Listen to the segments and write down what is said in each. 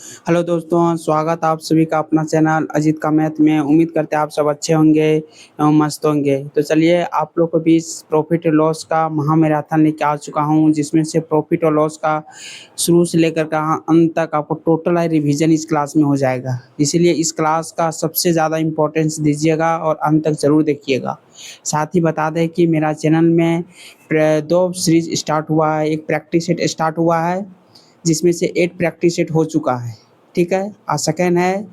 Hello दोस्तों, स्वागत आप सभी का अपना चैनल अजीत का मैथ में। उम्मीद करते हैं आप सब अच्छे होंगे एवं मस्त होंगे। तो चलिए आप लोग को भी इस प्रॉफिट और लॉस का महामैराथन लेके आ चुका हूँ, जिसमें से प्रॉफिट और लॉस का शुरू से लेकर का अंत तक आपको टोटल रिवीजन इस क्लास में हो जाएगा। इसीलिए इस क्लास का सबसे ज़्यादा इम्पोर्टेंस दीजिएगा और अंत तक ज़रूर देखिएगा। साथ ही बता दें कि मेरा चैनल में दो सीरीज स्टार्ट हुआ है। एक प्रैक्टिस सेट स्टार्ट हुआ है, जिसमें से 8 प्रैक्टिस सेट हो चुका है, ठीक है। और सेकेंड है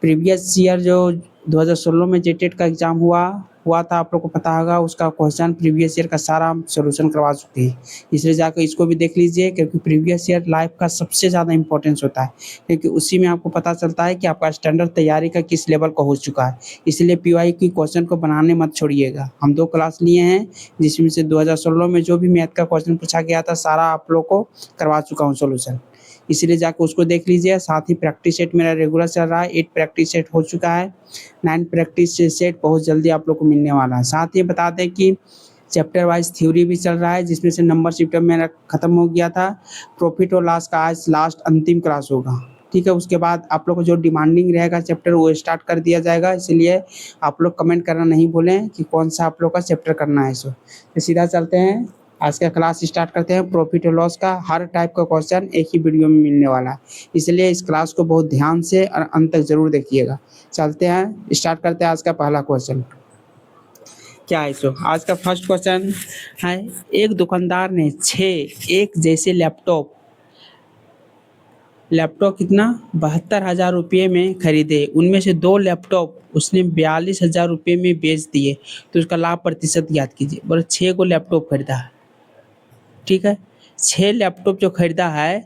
प्रीवियस ईयर जो 2016 में जेटेट का एग्ज़ाम हुआ था, आप लोग को पता होगा। उसका क्वेश्चन प्रीवियस ईयर का सारा हम सोल्यूशन करवा चुके हैं। इसलिए जाकर इसको भी देख लीजिए, क्योंकि प्रीवियस ईयर लाइफ का सबसे ज़्यादा इंपॉर्टेंस होता है, क्योंकि उसी में आपको पता चलता है कि आपका स्टैंडर्ड तैयारी का किस लेवल का हो चुका है। इसलिए पीवाई की क्वेश्चन को बनाने मत छोड़िएगा। हम 2 क्लास लिए हैं, जिसमें से 2016 में जो भी मैथ का क्वेश्चन पूछा गया था, सारा आप लोग को करवा चुका हूँ सोल्यूशन। इसलिए जाकर उसको देख लीजिए। साथ ही प्रैक्टिस सेट मेरा रेगुलर चल रहा है, 8 प्रैक्टिस सेट हो चुका है, 9 प्रैक्टिस सेट बहुत जल्दी आप लोग को मिलने वाला है। साथ ही बता दें कि चैप्टर वाइज थ्योरी भी चल रहा है, जिसमें से नंबर सिस्टम मेरा खत्म हो गया था। प्रॉफिट और लॉस का आज लास्ट अंतिम क्लास होगा, ठीक है। उसके बाद आप लोग को जो डिमांडिंग रहेगा चैप्टर, वो स्टार्ट कर दिया जाएगा। इसलिए आप लोग कमेंट करना नहीं भूलें कि कौन सा आप लोग का चैप्टर करना है। सो तो सीधा चलते हैं, आज का क्लास स्टार्ट करते हैं। प्रॉफिट और लॉस का हर टाइप का क्वेश्चन एक ही वीडियो में मिलने वाला है, इसलिए इस क्लास को बहुत ध्यान से और अंत तक जरूर देखिएगा। चलते हैं, स्टार्ट करते हैं आज का पहला क्वेश्चन। क्या है सो आज का फर्स्ट क्वेश्चन है, एक दुकानदार ने 6 एक जैसे लैपटॉप कितना 72,000 रुपये में खरीदे। उनमें से 2 लैपटॉप उसने 42,000 रुपये में बेच दिए, तो उसका लाभ प्रतिशत याद कीजिए। बोले 6 को लैपटॉप खरीदा है, ठीक है। 6 लैपटॉप जो खरीदा है,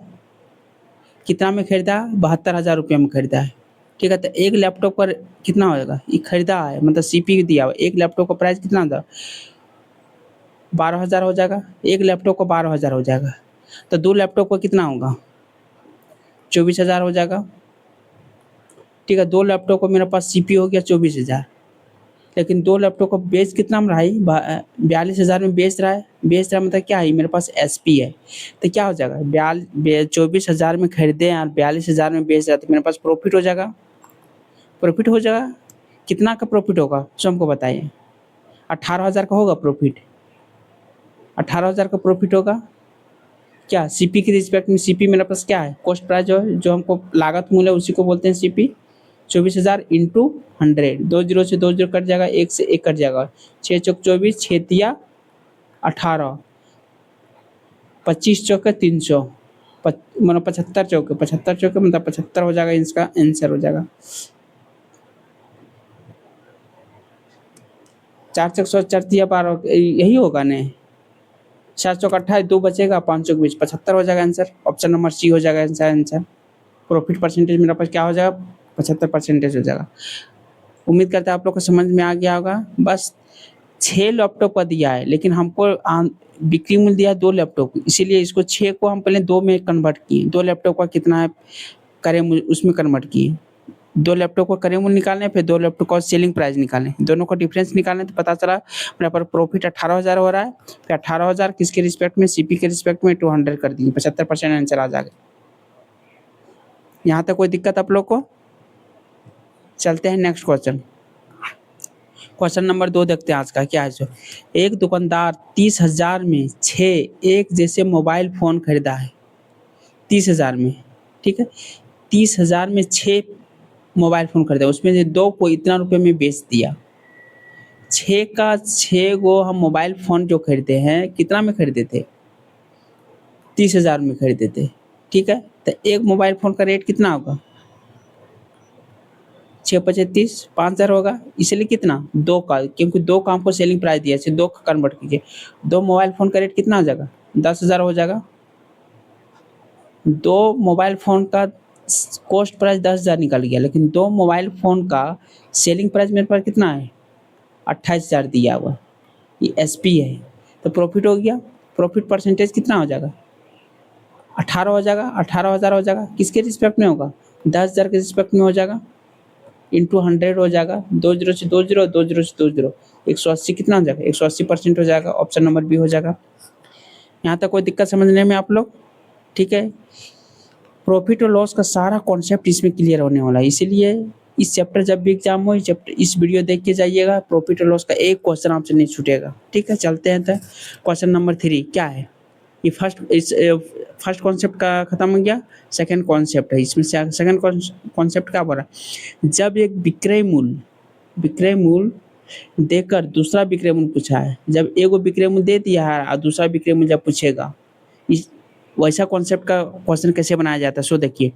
कितना में खरीदा? 72,000 रुपये में खरीदा है, ठीक है। तो एक लैपटॉप पर कितना हो जाएगा? ये खरीदा है मतलब सीपी दिया हुआ, एक लैपटॉप का प्राइस कितना था? 12,000 हो जाएगा। एक लैपटॉप का 12,000 हो जाएगा, तो 2 लैपटॉप का कितना होगा? 24,000 हो जाएगा, ठीक है। 2 लैपटॉप को मेरे पास सीपी हो गया 24,000, लेकिन 2 लैपटॉप को बेच कितना में रहा है? 42,000 में बेच रहा है मतलब क्या है? मेरे पास एसपी है, तो क्या हो जाएगा? 24,000 में खरीदे और 42,000 में बेच रहा, तो मेरे पास प्रॉफिट हो जाएगा। कितना का प्रॉफिट होगा सो हमको बताइए। 18,000 का होगा प्रॉफिट, 18,000 का प्रॉफिट होगा। क्या सीपी की रिस्पेक्ट में? सीपी मेरे पास क्या है? कॉस्ट प्राइस जो हमको लागत मूल्य, उसी को बोलते हैं सीपी। 24,000 इंटू 100, 2 जीरो से 2 जीरो कट जाएगा, 1 से 1 कट जाएगा। 6 चौक 24, 6 तिया 18, 25 चौके 300, मतलब 75 चौके मतलब 75 हो जाएगा। इसका आंसर हो जाएगा 4 चौक 100, 4 तिया 12, यही होगा ने। 4 चौक 28, 2 बचेगा, 5 चौक 20, 75 हो जाएगा आंसर। ऑप्शन नंबर सी हो जाएगा आंसर। प्रॉफिट परसेंटेज मेरे पास क्या हो जाएगा? 75% हो जाएगा। उम्मीद करते हैं आप लोग को समझ में आ गया होगा। बस 6 लैपटॉप का दिया है, लेकिन हमको बिक्री मूल्य दिया है 2 लैपटॉप, इसीलिए इसको 6 को हम पहले 2 में कन्वर्ट किए। 2 लैपटॉप का कितना है क्रय मूल्य, उसमें कन्वर्ट किए। 2 लैपटॉप का क्रय मूल्य निकालने, फिर 2 लैपटॉप का सेलिंग प्राइस निकालें, दोनों का डिफरेंस निकालें, तो पता चला मेरे पर प्रॉफिट 18,000 हो रहा है। फिर 18,000 किसके रिस्पेक्ट में? सीपी के रिस्पेक्ट में 200 कर दिए, 75% आंसर आ जाएगा। यहाँ तक कोई दिक्कत आप लोग को? चलते हैं नेक्स्ट क्वेश्चन। क्वेश्चन नंबर 2 देखते हैं आज का। क्या है सो, एक दुकानदार 30,000 में 6 एक जैसे मोबाइल फ़ोन खरीदा है। 30,000 में, ठीक है। 30,000 में 6 मोबाइल फ़ोन खरीदा, उसमें से 2 को इतना रुपये में बेच दिया। 6 का 6 गो हम मोबाइल फ़ोन जो खरीदे हैं, कितना में खरीदे थे? 30,000 में खरीदे थे, ठीक है। तो एक मोबाइल फ़ोन का रेट कितना होगा? 6 पचे 30, 5,000 होगा। इसलिए कितना? 2 का, क्योंकि 2 का हमको सेलिंग प्राइस दिया है, 2 का कन्वर्ट कीजिए। 2 मोबाइल फ़ोन का रेट कितना हो जाएगा? 10,000 हो जाएगा। 2 मोबाइल फ़ोन का कॉस्ट प्राइस 10,000 निकल गया, लेकिन 2 मोबाइल फ़ोन का सेलिंग प्राइस मेरे पास कितना है? 28,000 दिया हुआ। ये एसपी है, तो प्रॉफिट हो गया। प्रॉफिट परसेंटेज कितना हो जाएगा? 18 हो जाएगा। 18,000 हो जाएगा, किसके रिस्पेक्ट में होगा? 10,000 के रिस्पेक्ट में हो जाएगा, इंटू 100 हो जाएगा। 2 जीरो से 2 जीरो, 2 जीरो से 2 जीरो, 180 कितना हो जाएगा? 180% हो जाएगा। ऑप्शन नंबर बी हो जाएगा। यहाँ तक कोई दिक्कत समझने में आप लोग? ठीक है। प्रॉफिट और लॉस का सारा कॉन्सेप्ट इसमें क्लियर होने वाला है, इसीलिए इस चैप्टर जब भी एग्जाम हो इस वीडियो देख के जाइएगा, प्रॉफिट और लॉस का एक क्वेश्चन आपसे नहीं छूटेगा। ठीक है, चलते हैं तो क्वेश्चन नंबर 3 क्या है। ये फर्स्ट कॉन्सेप्ट का खत्म हो गया, सेकंड कॉन्सेप्ट है। इसमें सेकंड कॉन्सेप्ट क्या बोला, जब एक विक्रय मूल्य देकर दूसरा विक्रय मूल्य पूछा है, जब एगो विक्रय मूल्य दे दिया है और दूसरा विक्रय मूल्य जब पूछेगा, इस वैसा कॉन्सेप्ट का क्वेश्चन कैसे बनाया जाता है। सो देखिए,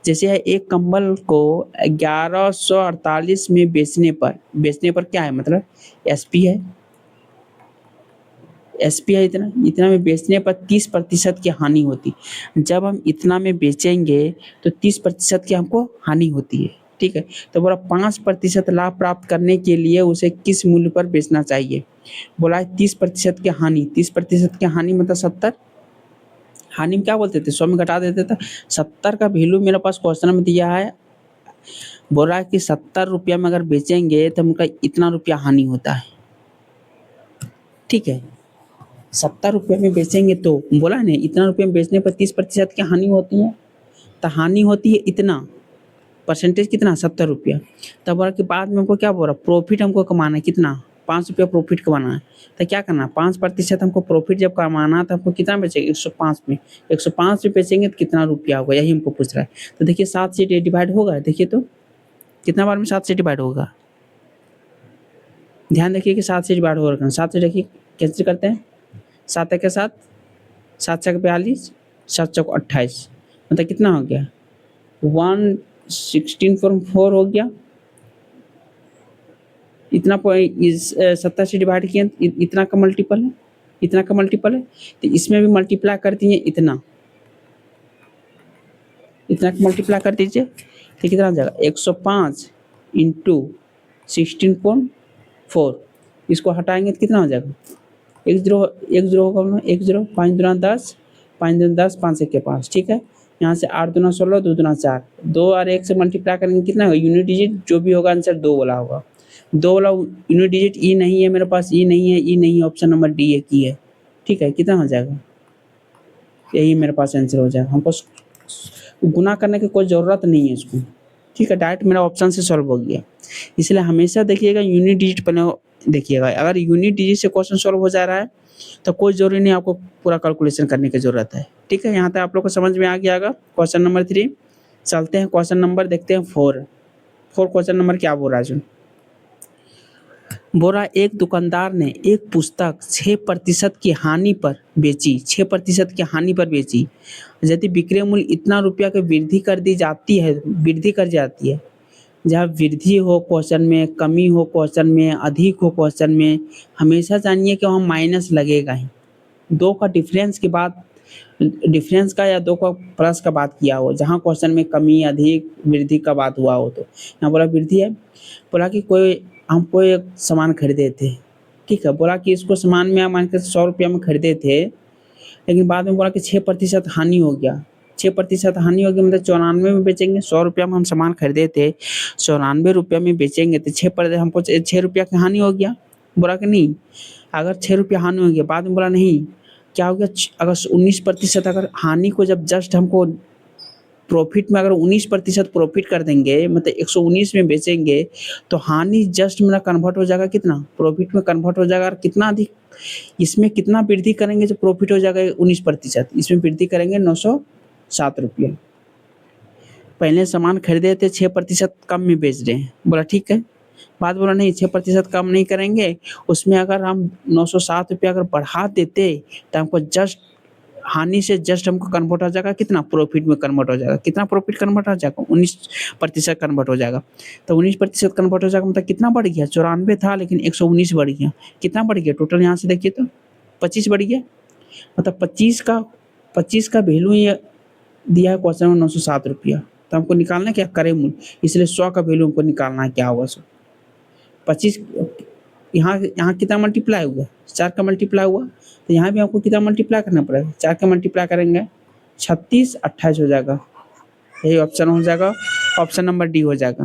जैसे है एक कंबल को 1148 में बेचने पर क्या है, मतलब एसपी है, इतना इतना में बेचने पर 30% की हानि होती। जब हम इतना में बेचेंगे तो 30% की हमको हानि होती है। ठीक है, तो बोला 5% लाभ प्राप्त करने के लिए उसे किस मूल्य पर बेचना चाहिए। बोला 30% की हानि, 30% की हानि मतलब 70। हानि में क्या बोलते थे, 100 में घटा देते थे। 70 का वैल्यू मेरे पास क्वेश्चन में दिया है, बोल रहा है कि 70 रुपया में अगर बेचेंगे तो उनका इतना रुपया हानि होता है। ठीक है, 70 रुपये में बेचेंगे तो बोला नहीं, इतना रुपये में बेचने पर 30% की हानि होती है, तो हानि होती है इतना, परसेंटेज कितना, 70 रुपया। तब बोला कि बाद में हमको क्या बोला, प्रॉफिट हमको कमाना है कितना, 5 रुपया प्रॉफिट कमाना है। तो क्या करना, 5% हमको प्रॉफिट जब कमाना है तो हमको कितना बेचेंगे, 105 में 105 में बेचेंगे तो कितना रुपया होगा, यही हमको पूछ रहा है। तो देखिए 7 से डिवाइड होगा, देखिए तो कितना बार में 7 से डिवाइड होगा, ध्यान देखिए कि 7 से डिवाइड होगा। 7 से देखिए कैंसिल करते हैं, 7 एक के 7, 7 छक 42, 7 चौक 28, मतलब कितना हो गया, 116.4 हो गया। इतना इस 70 से डिवाइड किया, इतना का मल्टीपल है, इतना का मल्टीपल है, तो इसमें भी मल्टीप्लाई कर दीजिए, इतना का मल्टीप्लाई कर दीजिए, तो कितना आ जाएगा, 105 इंटू 16.4। इसको हटाएंगे तो कितना हो जाएगा, एक जीरो होगा, 10, 5 दूना 10, 5 दूना 10, 5 एक के 5। ठीक है, यहाँ से 8 दूना 16, 2 दूना 4, 2 और 1 से मल्टीप्लाई करेंगे कितना होगा, यूनिट डिजिट जो भी होगा आंसर 2 वाला होगा। 2 वाला यूनिट डिजिट ई नहीं है मेरे पास, ई नहीं है, ऑप्शन नंबर डी एक ही है। ठीक है, कितना हो जाएगा, यही मेरे पास आंसर हो जाएगा। हमको गुना करने की कोई ज़रूरत नहीं है इसको। ठीक है, डायरेक्ट मेरा ऑप्शन से सॉल्व हो गया। इसलिए हमेशा देखिएगा यूनिट डिजिट पहले देखिएगा, अगर यूनिट डिजिट से क्वेश्चन सॉल्व हो जा रहा है तो कोई ज़रूरी नहीं आपको पूरा कैलकुलेशन करने की ज़रूरत है। ठीक है, यहाँ तक आप लोग को समझ में आ गया होगा क्वेश्चन नंबर 3। चलते हैं क्वेश्चन नंबर, देखते हैं 4 क्वेश्चन नंबर क्या बोल रहा है। बोला एक दुकानदार ने एक पुस्तक 6% की हानि पर बेची, 6% की हानि पर बेची। यदि विक्रय मूल्य इतना रुपया की वृद्धि कर जाती है, जहाँ वृद्धि हो क्वेश्चन में, कमी हो क्वेश्चन में, अधिक हो क्वेश्चन में, हमेशा जानिए कि वहाँ माइनस लगेगा ही। 2 का डिफरेंस के बाद, डिफरेंस का या 2 का प्लस का बात किया हो, जहाँ क्वेश्चन में कमी, अधिक, वृद्धि का बात हुआ हो, तो यहाँ बोला वृद्धि है। बोला कि हम कोई एक सामान खरीदे थे, ठीक है, बोला कि इसको सामान में मान के 100 रुपया में खरीदे थे, लेकिन बाद में बोला कि 6% हानि हो गया। 6% हानि हो गया मतलब 94 में बेचेंगे। 100 रुपया में हम सामान खरीदे थे, 94 रुपया में बेचेंगे तो 6% हमको 6 रुपया की हानि हो गया। बोला कि नहीं, अगर 6 रुपया हानि हो गया, बाद में बोला नहीं, क्या हो गया, अगर 19% अगर हानि को जब जस्ट हमको प्रॉफिट में अगर 19% प्रॉफिट कर देंगे, मतलब 119 में बेचेंगे, तो हानि जस्ट मेरा कन्वर्ट हो जाएगा कितना, प्रॉफिट में कन्वर्ट हो जाएगा। और कितना अधिक, इसमें कितना वृद्धि करेंगे जब प्रॉफिट हो जाएगा 19%, इसमें वृद्धि करेंगे 907 रुपये। पहले सामान खरीदे थे 6% कम में बेच रहे हैं, बोला ठीक है। बाद बोला नहीं, 6% कम नहीं करेंगे, उसमें अगर हम 907 रुपया अगर बढ़ा देते तो हमको जस्ट हानि से जस्ट हमको कन्वर्ट हो जाएगा कितना, प्रॉफिट में कन्वर्ट हो जाएगा। कितना प्रॉफिट कन्वर्ट हो जाएगा, 19% कन्वर्ट हो जाएगा। तो 19% कन्वर्ट हो जाएगा मतलब कितना बढ़ गया, 94 था लेकिन 119 बढ़ गया। कितना बढ़ गया टोटल, यहाँ से देखिए तो 25 बढ़ गया। मतलब 25 का वैल्यू ये दिया है क्वेश्चन में 907 रुपया। तो हमको निकालना क्या, करे मूल्य, इसलिए 100 का वैल्यू हमको निकालना है, क्या होगा 100। 25 यहाँ कितना मल्टीप्लाई हुआ, 4 का मल्टीप्लाई हुआ, तो यहाँ भी आपको कितना मल्टीप्लाई करना पड़ेगा, 4 का मल्टीप्लाई करेंगे 36, 28 हो जाएगा, यही ऑप्शन हो जाएगा, ऑप्शन नंबर डी हो जाएगा।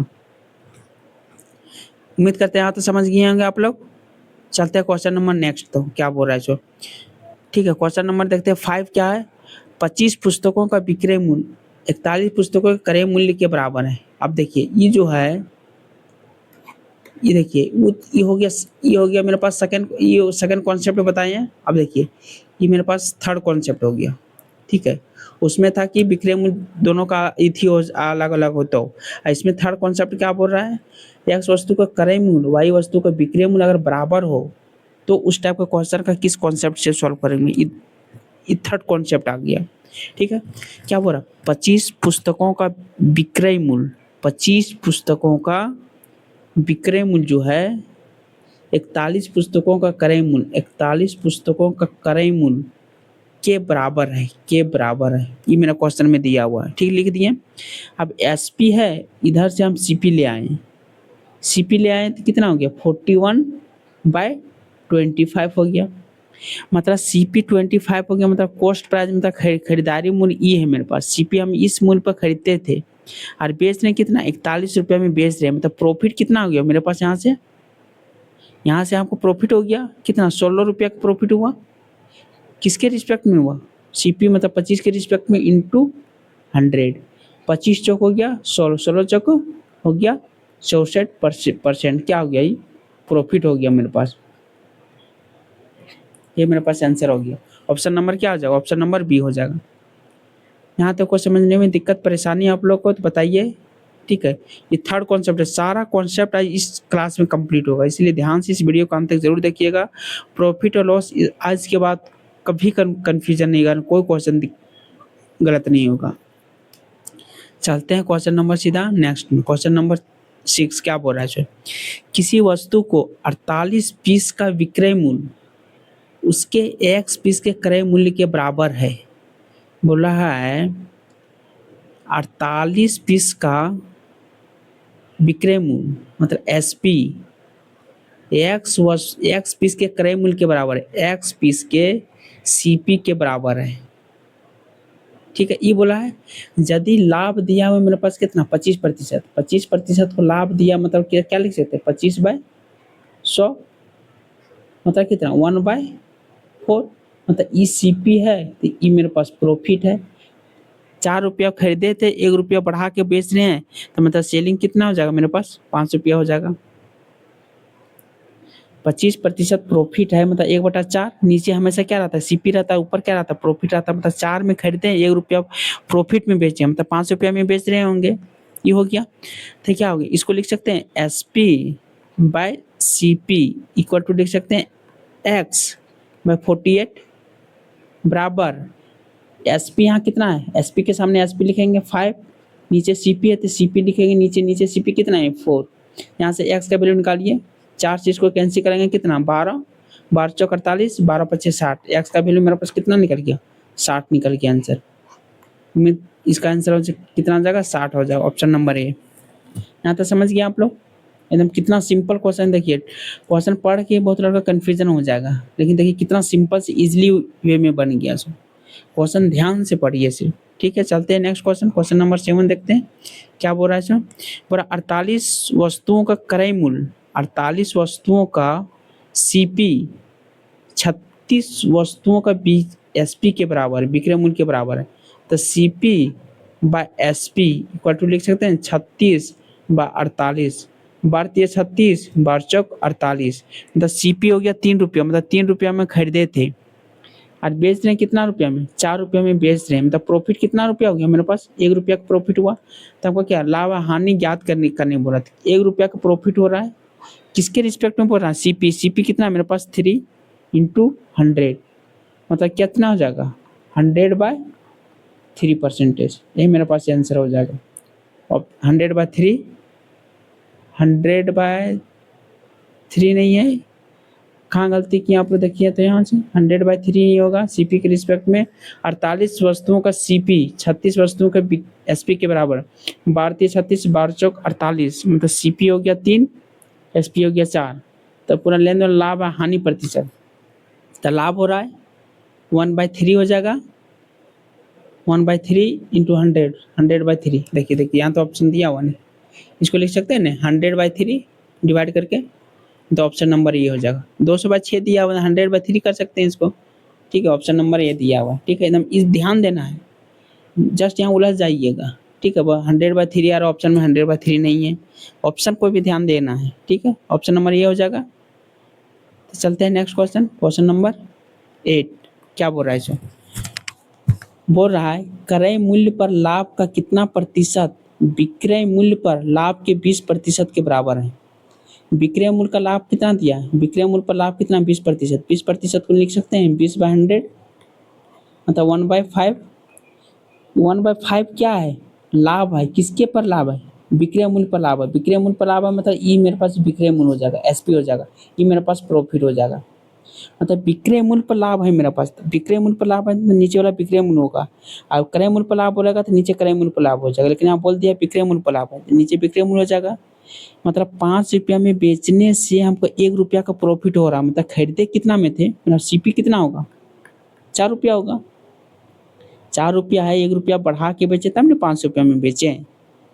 उम्मीद करते हैं यहाँ तो समझ गए होंगे आप लोग। चलते हैं क्वेश्चन नंबर नेक्स्ट, तो क्या बोल रहा है जो, ठीक है। क्वेश्चन नंबर देखते हैं 5 क्या है, 25 पुस्तकों का विक्रय मूल्य 41 पुस्तकों के क्रय मूल्य के बराबर है। अब देखिए ये जो है, ये देखिए ये हो गया मेरे पास सेकंड कॉन्सेप्ट बताए हैं। अब देखिए ये मेरे पास थर्ड कॉन्सेप्ट हो गया, ठीक है। उसमें था कि विक्रय मूल्य दोनों का अलग अलग होता हो, और इसमें थर्ड कॉन्सेप्ट क्या बोल रहा है, एक्स वस्तु का क्रय मूल्य वाई वस्तु का विक्रय मूल्य अगर बराबर हो तो उस टाइप का क्वेश्चन का किस कॉन्सेप्ट से सॉल्व करेंगे, ये थर्ड कॉन्सेप्ट आ गया, ठीक है। क्या बोल रहा, 25 पुस्तकों का विक्रय मूल्य, 25 पुस्तकों का विक्रय मूल्य जो है 41 पुस्तकों का क्रय मूल्य, 41 पुस्तकों का क्रय मूल्य के बराबर है, के बराबर है। ये मेरा क्वेश्चन में दिया हुआ है, ठीक, लिख दिए। अब एसपी है, इधर से हम सीपी ले आए, सीपी ले आए तो कितना हो गया 41/25 हो गया, मतलब सीपी 25 हो गया, मतलब कॉस्ट प्राइस मतलब खरीदारी मूल्य ये है मेरे पास। सीपी हम इस मूल्य पर खरीदते थे और बेच रहे कितना 41 रुपये में बेच रहे हैं, मतलब प्रॉफिट कितना हो गया मेरे पास, यहाँ से आपको प्रॉफिट हो गया कितना 16 रुपया का प्रॉफिट हुआ। किसके रिस्पेक्ट में हुआ, सीपी मतलब 25 के रिस्पेक्ट में इंटू 100, 25 चौक हो गया 16, 16 चौक हो गया 64%, क्या हो गया, ये प्रॉफिट हो गया मेरे पास। ये मेरे पास आंसर हो गया। ऑप्शन नंबर क्या आ जाएगा, ऑप्शन नंबर बी हो जाएगा। यहाँ तक को समझने में दिक्कत परेशानी आप लोग को तो बताइए, ठीक है। ये थर्ड कॉन्सेप्ट है, सारा कॉन्सेप्ट आज इस क्लास में कंप्लीट होगा, इसलिए ध्यान से इस वीडियो को अंत तक जरूर देखिएगा। प्रॉफिट और लॉस आज के बाद कभी कन्फ्यूजन नहीं करना, कोई क्वेश्चन गलत नहीं होगा। चलते हैं क्वेश्चन नंबर सीधा नेक्स्ट में। क्वेश्चन नंबर 6 क्या बोल रहा है, किसी वस्तु को 48 पीस का विक्रय मूल्य उसके x पीस के क्रय मूल्य के बराबर है। बोल रहा है 48 पीस का विक्रय मूल्य मतलब एसपी एक्स पीस के क्रय मूल्य के बराबर है, एक्स पीस के सीपी के बराबर है, ठीक है। ये बोला है यदि लाभ दिया हुआ मेरे पास कितना 25%, 25% को लाभ दिया मतलब क्या लिख सकते हैं 25/100 मतलब कितना 1/4, मतलब ई सीपी है तो ई मेरे पास प्रॉफिट है। 4 रुपया खरीदे थे 1 रुपया बढ़ा के बेच रहे हैं तो मतलब सेलिंग कितना हो जाएगा मेरे पास 5 रुपया हो जाएगा। 25% प्रॉफिट है मतलब 1/4, नीचे हमेशा क्या रहता है सीपी रहता है, ऊपर क्या रहता है प्रॉफिट रहता है, मतलब 4 में खरीदे हैं 1 रुपया प्रॉफिट में बेचे मतलब 5 रुपया में बेच रहे होंगे, ये हो गया। तो क्या हो गया, इसको लिख सकते हैं SP/CP इक्वल टू लिख सकते हैं X/48 बराबर SP यहाँ कितना है, SP के सामने SP लिखेंगे 5, नीचे CP है तो CP लिखेंगे नीचे CP कितना है 4, यहाँ से X का वैल्यू निकालिए, 4 चीज़ को कैंसिल करेंगे कितना 12, 12 चौक 48, 12 पच्चीस 60, X का वैल्यू मेरे पास कितना निकल गया 60 निकल गया आंसर। इसका आंसर हो कितना आ जाएगा 60 हो जाएगा, ऑप्शन नंबर ए। यहाँ तक समझ गया आप लोग, एकदम कितना सिंपल क्वेश्चन। देखिए क्वेश्चन पढ़ के बहुत लड़का कन्फ्यूजन हो जाएगा, लेकिन देखिए कितना सिंपल से इजीली वे में बन गया। सो क्वेश्चन ध्यान से पढ़िए सिर्फ, ठीक है। चलते हैं नेक्स्ट क्वेश्चन, क्वेश्चन नंबर 7 देखते हैं क्या बोल रहा है सर। बोला 48 वस्तुओं का क्रय मूल्य, 48 वस्तुओं का सीपी 36 वस्तुओं का एसपी के बराबर विक्रय मूल्य के बराबर है, तो CP/SP इक्वल टू लिख सकते हैं 36/48, 36 बार चौक 48, मतलब सीपी हो गया 3 रुपया, मतलब 3 रुपया में खरीदे थे और बेच रहे हैं कितना रुपया में 4 रुपया में बेच रहे हैं, मतलब प्रॉफिट कितना रुपया हो गया मेरे पास 1 रुपया का प्रॉफिट हुआ। तो आपको क्या लाभ हानि ज्ञात करने बोला था, 1 रुपया का प्रॉफिट हो रहा है किसके रिस्पेक्ट में बोल रहा है सीपी कितना है मेरे पास 3 × 100, मतलब कितना हो जाएगा 100/3%, यही मेरे पास आंसर हो जाएगा। और 100/3 नहीं है, कहाँ गलती की आप लोग देखिए, तो यहाँ से 100/3 ही होगा सीपी के रिस्पेक्ट में। 48 वस्तुओं का सीपी 36 वस्तुओं का एसपी के बराबर, 36 12 चौक 48, मतलब सीपी हो गया 3, एसपी हो गया 4, तो पूरा लेन देन लाभ हानि प्रतिशत, तो लाभ हो रहा है 1/3 हो जाएगा, 1/3 × 100, 100/3। देखिए यहाँ तो ऑप्शन दिया हुआ नहीं, इसको लिख सकते हैं ना 100/3 डिवाइड करके, तो ऑप्शन नंबर ये हो जाएगा। 200/6 दिया हुआ है 100/3 कर सकते हैं इसको, ठीक है। ऑप्शन नंबर ये दिया हुआ है, ठीक है। एकदम इस ध्यान देना है, जस्ट यहाँ उलझ जाइएगा, ठीक है। 100/3 आ रहा ऑप्शन में, 100/3 नहीं है। ऑप्शन को भी ध्यान देना है, ठीक है। ऑप्शन नंबर ये हो जाएगा। तो चलते हैं नेक्स्ट क्वेश्चन, क्वेश्चन नंबर 8। क्या बोल रहा है इसमें? बोल रहा है क्रय मूल्य पर लाभ का कितना प्रतिशत विक्रय मूल्य पर लाभ के 20% के बराबर है। विक्रय मूल्य का लाभ कितना दिया है? विक्रय मूल्य पर लाभ कितना? 20%। 20% को लिख सकते हैं 20/100, मतलब 1/5। 1/5 क्या है? लाभ है। किसके पर लाभ है? विक्रय मूल्य पर लाभ है। विक्रय मूल्य पर लाभ है मतलब ई मेरे पास विक्रय मूल्य हो जाएगा, एसपी हो जाएगा। ई मेरे पास प्रॉफिट हो जाएगा। मतलब विक्रय मूल्य पर लाभ है मेरे पास, विक्रय मूल्य पर लाभ है तो नीचे वाला विक्रय मूल्य होगा। और क्रय मूल्य पर लाभ बोलेगा तो नीचे क्रय मूल्य पर लाभ हो जाएगा। लेकिन यहाँ बोल दिया विक्रय मूल्य पर लाभ है तो नीचे विक्रय मूल्य हो जाएगा। मतलब 5 रुपया में बेचने से हमको 1 रुपया का प्रॉफिट हो रहा है। मतलब खरीदे कितना में थे, मतलब सीपी कितना होगा? 4 रुपया होगा। 4 रुपया है, 1 रुपया बढ़ा के बेचे तब ना 5 रुपया में बेचे,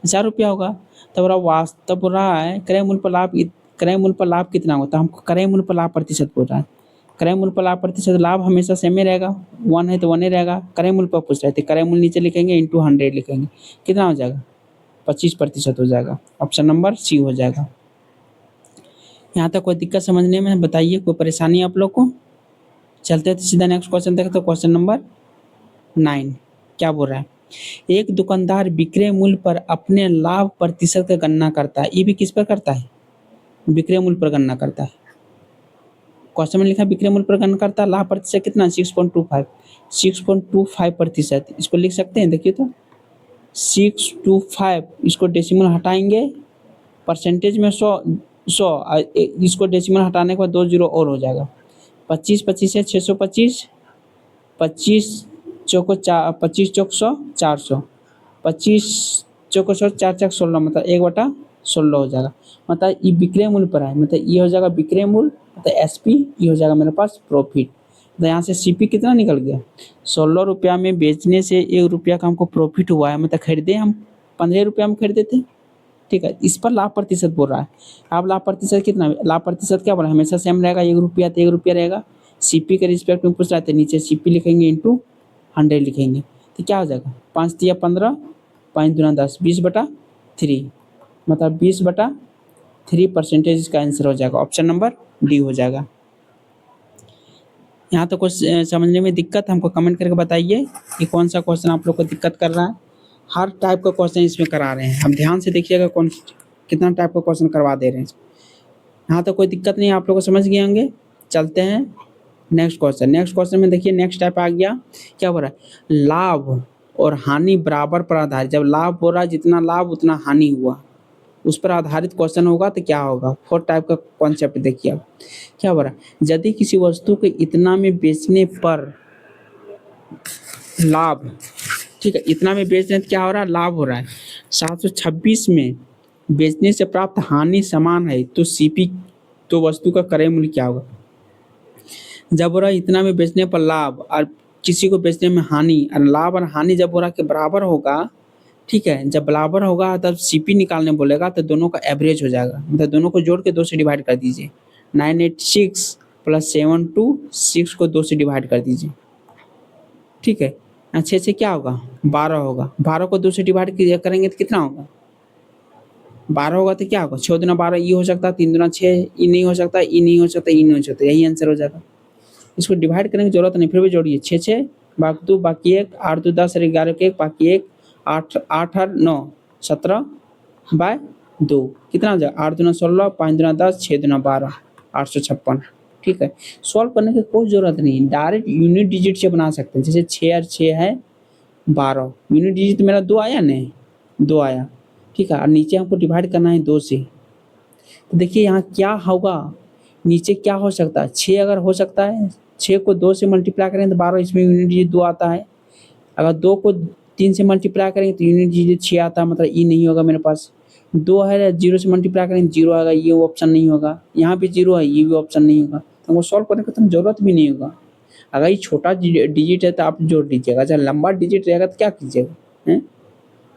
4 रुपया होगा। तब बोला वास्तव बोल रहा है क्रय मूल्य पर लाभ, क्रय मूल्य पर लाभ कितना होगा? तो हमको क्रय मूल्य पर लाभ प्रतिशत बोल रहा है। क्रय मूल्य पर लाभ प्रतिशत, लाभ हमेशा सेम ही रहेगा, 1 है तो 1 ही रहेगा। क्रय मूल्य पर पूछ रहे थे, क्रय मूल्य नीचे लिखेंगे इंटू 100 लिखेंगे, कितना हो जाएगा? 25% हो जाएगा। ऑप्शन नंबर सी हो जाएगा। यहाँ तक कोई दिक्कत समझने में बताइए, कोई परेशानी आप लोग को? चलते हैं तो सीधा नेक्स्ट क्वेश्चन देखते हैं, क्वेश्चन नंबर 9। क्या बोल रहा है? एक दुकानदार विक्रय मूल्य पर अपने लाभ प्रतिशत का गणना करता है। ये भी किस पर करता है? विक्रय मूल्य पर गणना करता है। क्वेश्चन में लिखा विक्रय मूल्य पर गणना करता है, लाभ प्रतिशत कितना? 6.25, 6.25%। इसको लिख सकते हैं, देखिए तो 625, इसको डेसिमल हटाएंगे, परसेंटेज में 100 इसको डेसिमल हटाने के बाद 2 जीरो और हो जाएगा। 25 है 625, 25 चौको 25 चौक 100, 400, 25 चौको 100, 4 चौक 16, मतलब 1/16 हो जाएगा। मतलब ये विक्रय मूल्य पर है, मतलब ये हो जाएगा विक्रय मूल्य, मतलब एसपी, ये हो जाएगा मेरे पास प्रॉफिट। तो यहाँ से सीपी कितना निकल गया? 16 रुपया में बेचने से 1 रुपया का हमको प्रॉफिट हुआ है, मतलब खरीदे हम 15 रुपया में खरीदे थे, ठीक है। इस पर लाभ प्रतिशत बोल रहा है। अब लाभ प्रतिशत कितना? लाभ प्रतिशत क्या बोला? हमेशा सेम रहेगा, 1 रुपया तो 1 रुपया रहेगा। सीपी के रिस्पेक्ट में पूछ रहा है तो नीचे सीपी लिखेंगे इंटू 100 लिखेंगे, तो क्या हो जाएगा? 5 तिया 15, 5 दूना 10, 20/3, मतलब 20/3% इसका आंसर हो जाएगा। ऑप्शन नंबर डी हो जाएगा। यहाँ तो कुछ समझने में दिक्कत हमको कमेंट करके बताइए कि कौन सा क्वेश्चन आप लोग को दिक्कत कर रहा है। हर टाइप का क्वेश्चन इसमें करा रहे हैं, अब ध्यान से देखिएगा कौन कितना टाइप का क्वेश्चन करवा दे रहे हैं। यहाँ तो कोई दिक्कत नहीं, आप लोग को समझ गए होंगे। चलते हैं नेक्स्ट क्वेश्चन। नेक्स्ट क्वेश्चन में देखिए नेक्स्ट टाइप आ गया। क्या बोल रहा है? लाभ और हानि बराबर पर आधारित। जब लाभ हो रहा है, जितना लाभ उतना हानि हुआ, उस पर आधारित क्वेश्चन होगा तो क्या होगा? 4 टाइप का कॉन्सेप्ट देखिए अब। क्या बोल रहा है? यदि किसी वस्तु को इतना में बेचने पर लाभ, ठीक है, इतना में बेचने से क्या हो रहा है? लाभ हो रहा है। 726 में बेचने से प्राप्त हानि समान है, तो सीपी, तो वस्तु का क्रय मूल्य क्या होगा? जब हो रहा है इतना में बेचने पर लाभ और किसी को बेचने में हानि, और लाभ और हानि जब हो रहा है कि बराबर होगा, ठीक है, जब बराबर होगा तब सीपी निकालने बोलेगा तो दोनों का एवरेज हो जाएगा, मतलब दोनों को जोड़ के 2 से डिवाइड कर दीजिए। 986 प्लस 726 को 2 से डिवाइड कर दीजिए, ठीक है। 6 से क्या होगा? 12 होगा। 12 को 2 से डिवाइड करेंगे तो कितना होगा? 12 होगा तो क्या होगा? 6 दूना 12, ई हो सकता है, 3 दूना 6, ई नहीं हो सकता, ई नहीं हो सकता, ई नहीं हो सकता, यही आंसर हो जाएगा। इसको डिवाइड करने की जरूरत नहीं, फिर भी जोड़िए। 6 6 बाकी 2 बाकी 1, 8 2 10 और 11 के 1 बाकी 1, 8 8 8 9 17/2, कितना हो जाएगा? 8 दूना 16, 5 दूना 10, 6 दूना 12, 856, ठीक है। सॉल्व करने की कोई ज़रूरत नहीं, डायरेक्ट यूनिट डिजिट से बना सकते हैं। जैसे 6 और 6 है 12, यूनिट डिजिट मेरा 2 आया नहीं, 2 आया, ठीक है। और नीचे हमको डिवाइड करना है 2 से, तो देखिए यहाँ क्या होगा, नीचे क्या हो सकता है? 6 अगर हो सकता है, 6 को 2 से मल्टीप्लाई करें तो 12, इसमें यूनिट डिजिट 2 आता है। अगर 2 को 3 से मल्टीप्लाई करेंगे तो यूनिट डिजिट 6 आता है, मतलब ई नहीं होगा मेरे पास। 2 है, 0 से मल्टीप्लाई करेंगे 0 आएगा, ये ऑप्शन नहीं होगा। यहाँ भी 0 है, ये भी ऑप्शन नहीं होगा। तो वो सॉल्व करने की तो ज़रूरत भी नहीं होगा। अगर ये छोटा डिजिट है तो आप जोड़ लीजिएगा, अच्छा लंबा डिजिट रहेगा तो क्या कीजिएगा, हैं?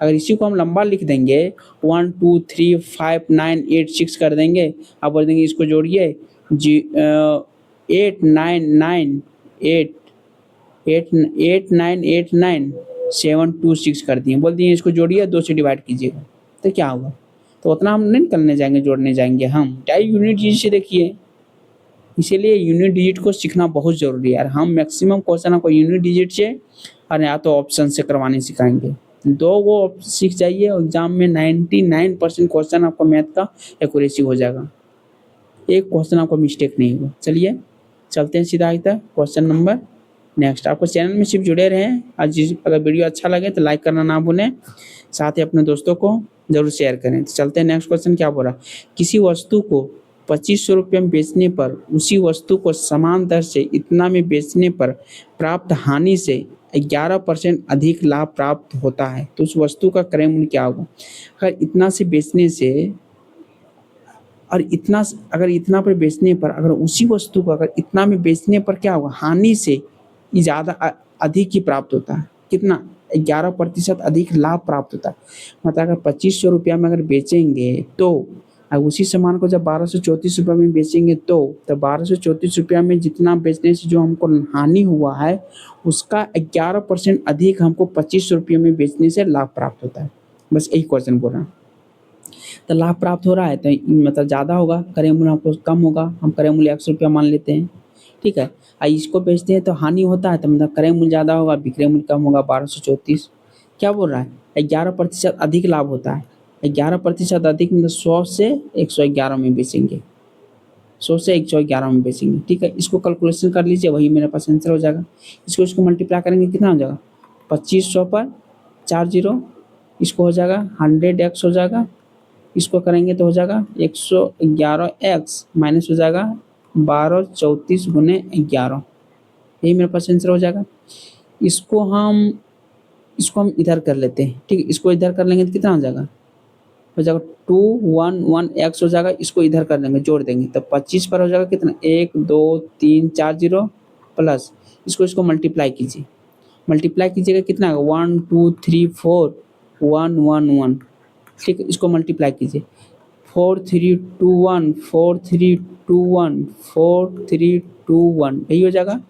अगर इसी को हम लंबा लिख देंगे 1 2 3 5 9 8 6 कर देंगे, आप बोल देंगे इसको जोड़िए 8 9 9 8 8 8 9 8 9 726 कर दिए, बोल दिए इसको जोड़िए 2 से डिवाइड कीजिएगा, तो क्या होगा? तो उतना हम नहीं करने जाएंगे, जोड़ने जाएंगे हम डायरेक्ट यूनिट डिजिट से। देखिए इसीलिए यूनिट डिजिट को सीखना बहुत ज़रूरी है यार। हम मैक्सिमम क्वेश्चन आपको यूनिट डिजिट से और या तो ऑप्शन से करवाने सिखाएंगे। दो वो सीख जाइए, एग्जाम में 99% क्वेश्चन आपको मैथ का एक्यूरेसी हो जाएगा, एक क्वेश्चन आपको मिस्टेक नहीं होगा। चलिए चलते हैं सीधा आगे तक क्वेश्चन नंबर नेक्स्ट। आपको चैनल में सिर्फ जुड़े रहें, आज अगर वीडियो अच्छा लगे तो लाइक करना ना भूलें, साथ ही अपने दोस्तों को जरूर शेयर करें। तो चलते हैं नेक्स्ट क्वेश्चन क्या बोल रहा है। किसी वस्तु को 2500 रुपये में बेचने पर उसी वस्तु को समान दर से इतना में बेचने पर प्राप्त हानि से 11% अधिक लाभ प्राप्त होता है, तो उस वस्तु का क्रय मूल्य क्या होगा? अगर इतना से बेचने से और इतना, अगर इतना पर बेचने पर, अगर उसी वस्तु को अगर इतना में बेचने पर क्या होगा? हानि से ज़्यादा अधिक ही प्राप्त होता है। कितना? 11% अधिक लाभ प्राप्त होता है। मतलब अगर 2500 रुपया में अगर बेचेंगे तो उसी सामान को जब 1234 रुपये में बेचेंगे तो 1234 रुपया में जितना बेचने से जो हमको हानि हुआ है उसका 11% अधिक हमको 2500 रुपये में बेचने से लाभ प्राप्त होता है। बस यही क्वेश्चन बोल रहा हूँ। तो लाभ प्राप्त हो रहा है तो मतलब ज़्यादा होगा, क्रय मूल्य आपको कम होगा। हम क्रय मूल्य 100 रुपया मान लेते हैं, ठीक है। इसको बेचते हैं तो हानि होता है, तो मतलब क्रय मूल्य ज़्यादा होगा, विक्रय मूल्य कम होगा। 1234 क्या बोल रहा है? 11% अधिक लाभ होता है। 11% अधिक मतलब 100 से 111 में बेचेंगे, 100 से 111 में बेचेंगे, ठीक है। इसको कैलकुलेशन कर लीजिए, वही मेरे पास आंसर हो जाएगा। इसको मल्टीप्लाई करेंगे कितना हो जाएगा? 2500 पर 4 जीरो, इसको हो जाएगा 100x हो जाएगा। इसको करेंगे तो हो जाएगा 111x माइनस हो जाएगा 1234 गुने 11, यही मेरे पास आंसर हो जाएगा। इसको हम इधर कर लेते हैं, ठीक है। इसको इधर कर लेंगे तो कितना हो जाएगा? हो जाएगा 211x हो जाएगा। इसको इधर कर लेंगे, जोड़ देंगे तो 25 पर हो जाएगा कितना? 1 2 3 4 जीरो प्लस इसको मल्टीप्लाई कीजिए, मल्टीप्लाई कीजिएगा कितना होगा? 1 2 3 4 1 1 1, ठीक है। इसको मल्टीप्लाई कीजिए 4 3 2 1 4 3 2 1 4 3 2 1, यही हो जाएगा।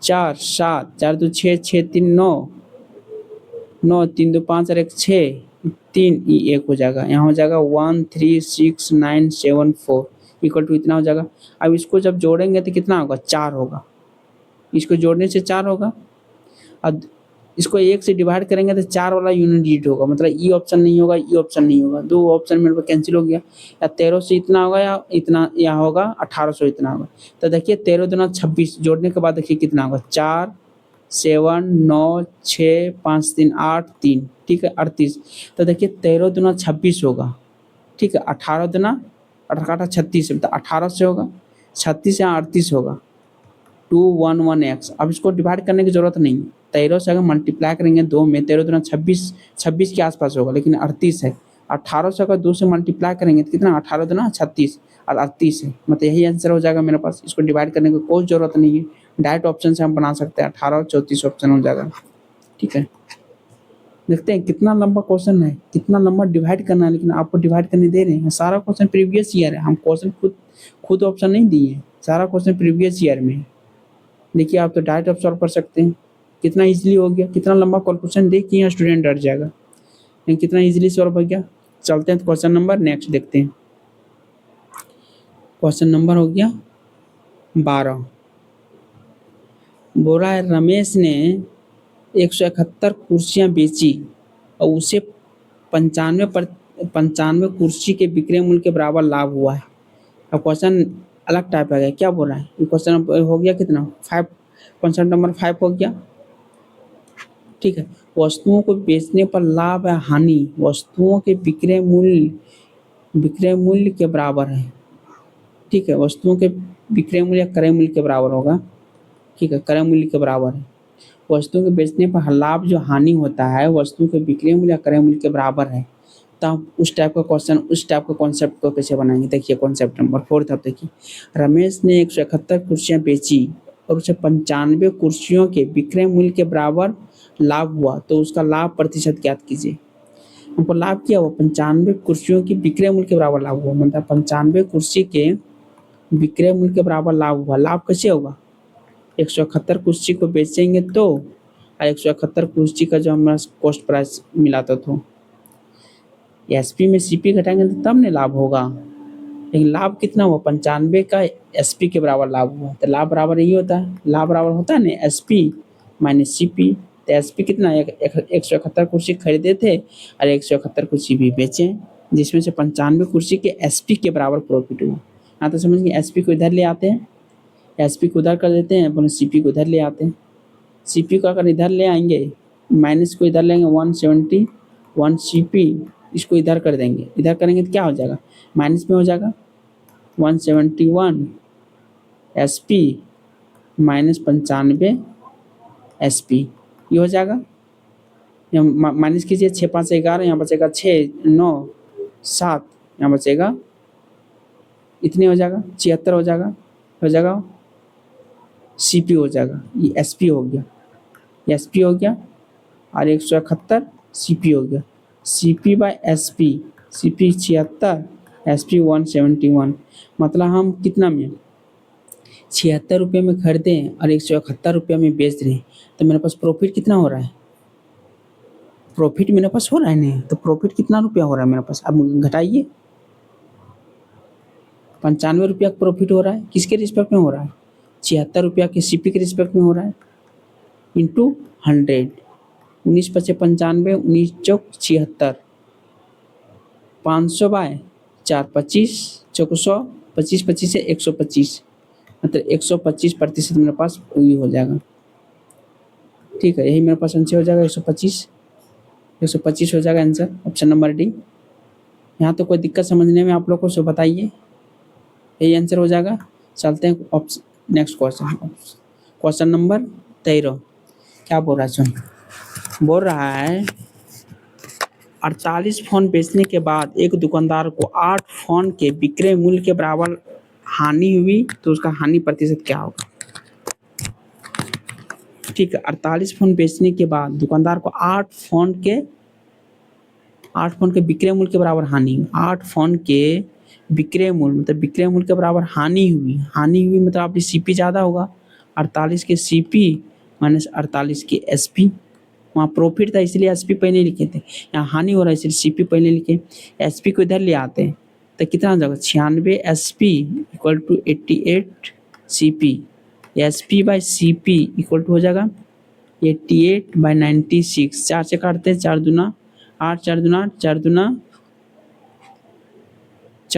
4 7 4 2 6 6 3 9 9 3 2 5 और 1 6 3 1 हो जाएगा। यहाँ हो जाएगा 1 3 6 9 7 4 इक्वल टू इतना हो जाएगा। अब इसको जब जोड़ेंगे तो कितना होगा? 4 होगा। इसको जोड़ने से 4 होगा। अब इसको 1 से डिवाइड करेंगे तो 4 वाला यूनिट डिजिट होगा, मतलब ई ऑप्शन नहीं होगा, ई ऑप्शन नहीं होगा, दो ऑप्शन मेरे को कैंसिल हो गया। या 13 से इतना होगा या इतना, या होगा 1800 इतना होगा। तो देखिए 13 दूना 26, जोड़ने के बाद देखिए कितना होगा? 4 7 9 6 5 3 8 3, ठीक है, 38। तो देखिए 13 दूना 26 होगा, ठीक है। 18 दूना 18 36, तो 18 से होगा, 36 या 38 होगा, 211x। अब इसको डिवाइड करने की जरूरत नहीं है। 13 से अगर मल्टीप्लाई करेंगे 2 में, 13 दूना 26, 26 के आसपास होगा, लेकिन 38 है। 18 से अगर 2 से मल्टीप्लाई करेंगे तो कितना? 18 दूना 36 और 38 है, मतलब यही आंसर हो जाएगा मेरे पास। इसको डिवाइड करने की कोई ज़रूरत नहीं है, डायरेक्ट ऑप्शन से हम बना सकते हैं। 18 और 34 ऑप्शन हो जाएगा, ठीक है। देखते हैं कितना लंबा क्वेश्चन है, कितना लंबा डिवाइड करना है, लेकिन आपको डिवाइड करने दे रहे हैं। सारा क्वेश्चन प्रीवियस ईयर है, हम क्वेश्चन खुद ऑप्शन नहीं दिए हैं, सारा क्वेश्चन प्रीवियस ईयर में है। देखिए आप तो डायरेक्ट आप सॉल्व कर सकते हैं, कितना इजीली हो गया। कितना लंबा क्वेश्चन देखिए, यहाँ स्टूडेंट डर जाएगा, लेकिन कितना इजीली सॉल्व हो गया। चलते हैं तो क्वेश्चन नंबर नेक्स्ट देखते हैं। क्वेश्चन नंबर हो गया 12। बोल रहा है रमेश ने 171 कुर्सियाँ बेची और उसे 95 कुर्सी के विक्रय मूल्य के बराबर लाभ हुआ है। अब क्वेश्चन अलग टाइप आ गया, क्या बोल रहा है? ये क्वेश्चन हो गया कितना? 5, क्वेश्चन नंबर 5 हो गया, ठीक है। वस्तुओं को बेचने पर लाभ या हानि वस्तुओं के विक्रय मूल्य के बराबर है, ठीक है। वस्तुओं के विक्रय मूल्य या क्रय मूल्य के बराबर होगा, ठीक है, क्रय मूल्य के बराबर है। वस्तुओं के बेचने पर लाभ जो हानि होता है वस्तुओं के विक्रय मूल्य या क्रय मूल्य के बराबर है। तो हम उस टाइप का क्वेश्चन, उस टाइप का कॉन्सेप्ट को कैसे बनाएंगे? देखिए कॉन्सेप्ट नंबर 4 अब देखिए, रमेश ने 171 कुर्सियाँ बेची और उसे 95 कुर्सियों के विक्रय मूल्य के बराबर लाभ हुआ, तो उसका लाभ प्रतिशत ज्ञात कीजिए। हमको लाभ क्या हुआ? 95 कुर्सियों की विक्रय मूल्य के बराबर लाभ हुआ, मतलब 95 कुर्सी के विक्रय मूल्य के बराबर लाभ हुआ। लाभ कैसे होगा? 171 कुर्सी को बेचेंगे तो और 171 कुर्सी का जो हमारा कॉस्ट प्राइस मिला था तो एसपी में सीपी घटाएंगे तो तब नहीं लाभ होगा। लेकिन लाभ कितना हुआ, 95 का एसपी के बराबर लाभ हुआ। तो लाभ बराबर यही होता है, लाभ बराबर होता है ना एसपी माइनस सीपी। तो एसपी कितना, 171 कुर्सी खरीदे थे और 171 कुर्सी भी बेचे, जिसमें से 95 कुर्सी के एसपी के बराबर प्रॉफिट हुआ। हाँ तो समझ गए, एसपी को इधर ले आते हैं, एसपी को उधर कर देते हैं, अपने सीपी को इधर ले आते हैं। सीपी को अगर इधर ले आएंगे, माइनस को इधर लेंगे 171 सीपी, इसको इधर कर देंगे, इधर करेंगे तो क्या हो जाएगा, माइनस में हो जाएगा 171 एसपी माइनस 95 एसपी, ये हो जाएगा। यहाँ माइनस कीजिए, 6 5 11, यहाँ बचेगा 6 9 7, यहाँ बचेगा इतने हो जाएगा 76 हो जाएगा सीपी हो जाएगा, ये एसपी हो गया, एसपी हो गया और 171 सीपी हो गया। CP by SP, CP 76, SP 171, मतलब हम कितना में 76 रुपये में खरीदे और 171 रुपये में बेच रहे हैं, तो मेरे पास प्रॉफिट कितना हो रहा है, प्रॉफिट मेरे पास हो रहा है नहीं, तो प्रॉफिट कितना रुपया हो रहा है मेरे पास, अब घटाइए। 95 रुपया का प्रॉफिट हो रहा है, किसके रिस्पेक्ट में हो रहा है, 76 रुपया के सीपी के रिस्पेक्ट में हो रहा है, इंटू 100, 19 पचे 95, 19 चौक 76, 500 बाय 4 25 चौक 100, 25 25 से 125, मतलब 125% मेरे पास ये हो जाएगा। ठीक है, यही मेरे पास आंसर हो जाएगा 125 हो जाएगा आंसर, ऑप्शन नंबर डी। यहाँ तो कोई दिक्कत समझने में आप लोग को सो बताइए, यही आंसर हो जाएगा। चलते हैं option next question, question number 13। क्या बोल रहा है सुन, बोल रहा है 48 फोन बेचने के बाद एक दुकानदार को 8 फोन के विक्रय मूल्य के बराबर हानि हुई, तो उसका हानि प्रतिशत क्या होगा। ठीक है, 48 फोन बेचने के बाद दुकानदार को 8 फोन के विक्रय मूल्य के बराबर हानि हुई, 8 फोन के विक्रय मूल्य मतलब विक्रय मूल्य के बराबर हानि हुई मतलब आपकी सीपी ज़्यादा होगा, 48 के सीपी माइनस 48 के एसपी। वहाँ प्रॉफिट था इसलिए एसपी पहले लिखे थे, यहाँ हानि हो रहा है इसलिए सीपी पहले लिखे। एसपी को इधर ले आते हैं तो कितना हो जाएगा, 96 SP equal to 88 CP, SP by CP equal to हो जाएगा 88 बाई 96। 4 से काटते हैं, 4 दूना 8, 4 दूना 8, 4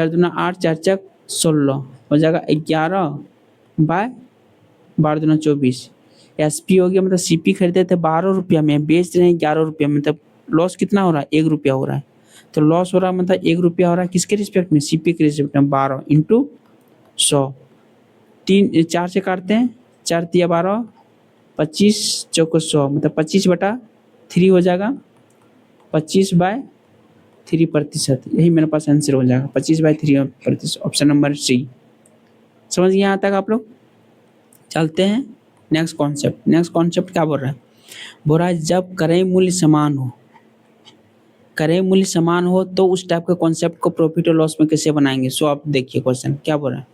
दूना 8, 4 चक 16 हो जाएगा 11 बाय 12 दूना 24। एसपी हो गया, मतलब सीपी खरीदे थे 12 रुपया में, बेच रहे हैं 11 रुपया में, मतलब लॉस कितना हो रहा है, 1 रुपया हो रहा है। तो लॉस हो रहा है मतलब 1 रुपया हो रहा है, किसके रिस्पेक्ट में, सीपी के रिस्पेक्ट में। 12 इंटू 100, 4 से काटते हैं, 4 तिया 12, 25 चौको 100, मतलब 25/3 हो जाएगा, 25/3%, यही मेरे पास आंसर हो जाएगा, 25/3%, ऑप्शन नंबर सी। समझ गए यहाँ तक आप लोग। चलते हैं नेक्स्ट कॉन्सेप्ट क्या बोल रहा है, बोल रहा है जब क्रय मूल्य समान हो तो उस टाइप के कॉन्सेप्ट को प्रॉफिट और लॉस में कैसे बनाएंगे। सो आप देखिए क्वेश्चन क्या बोल रहा है,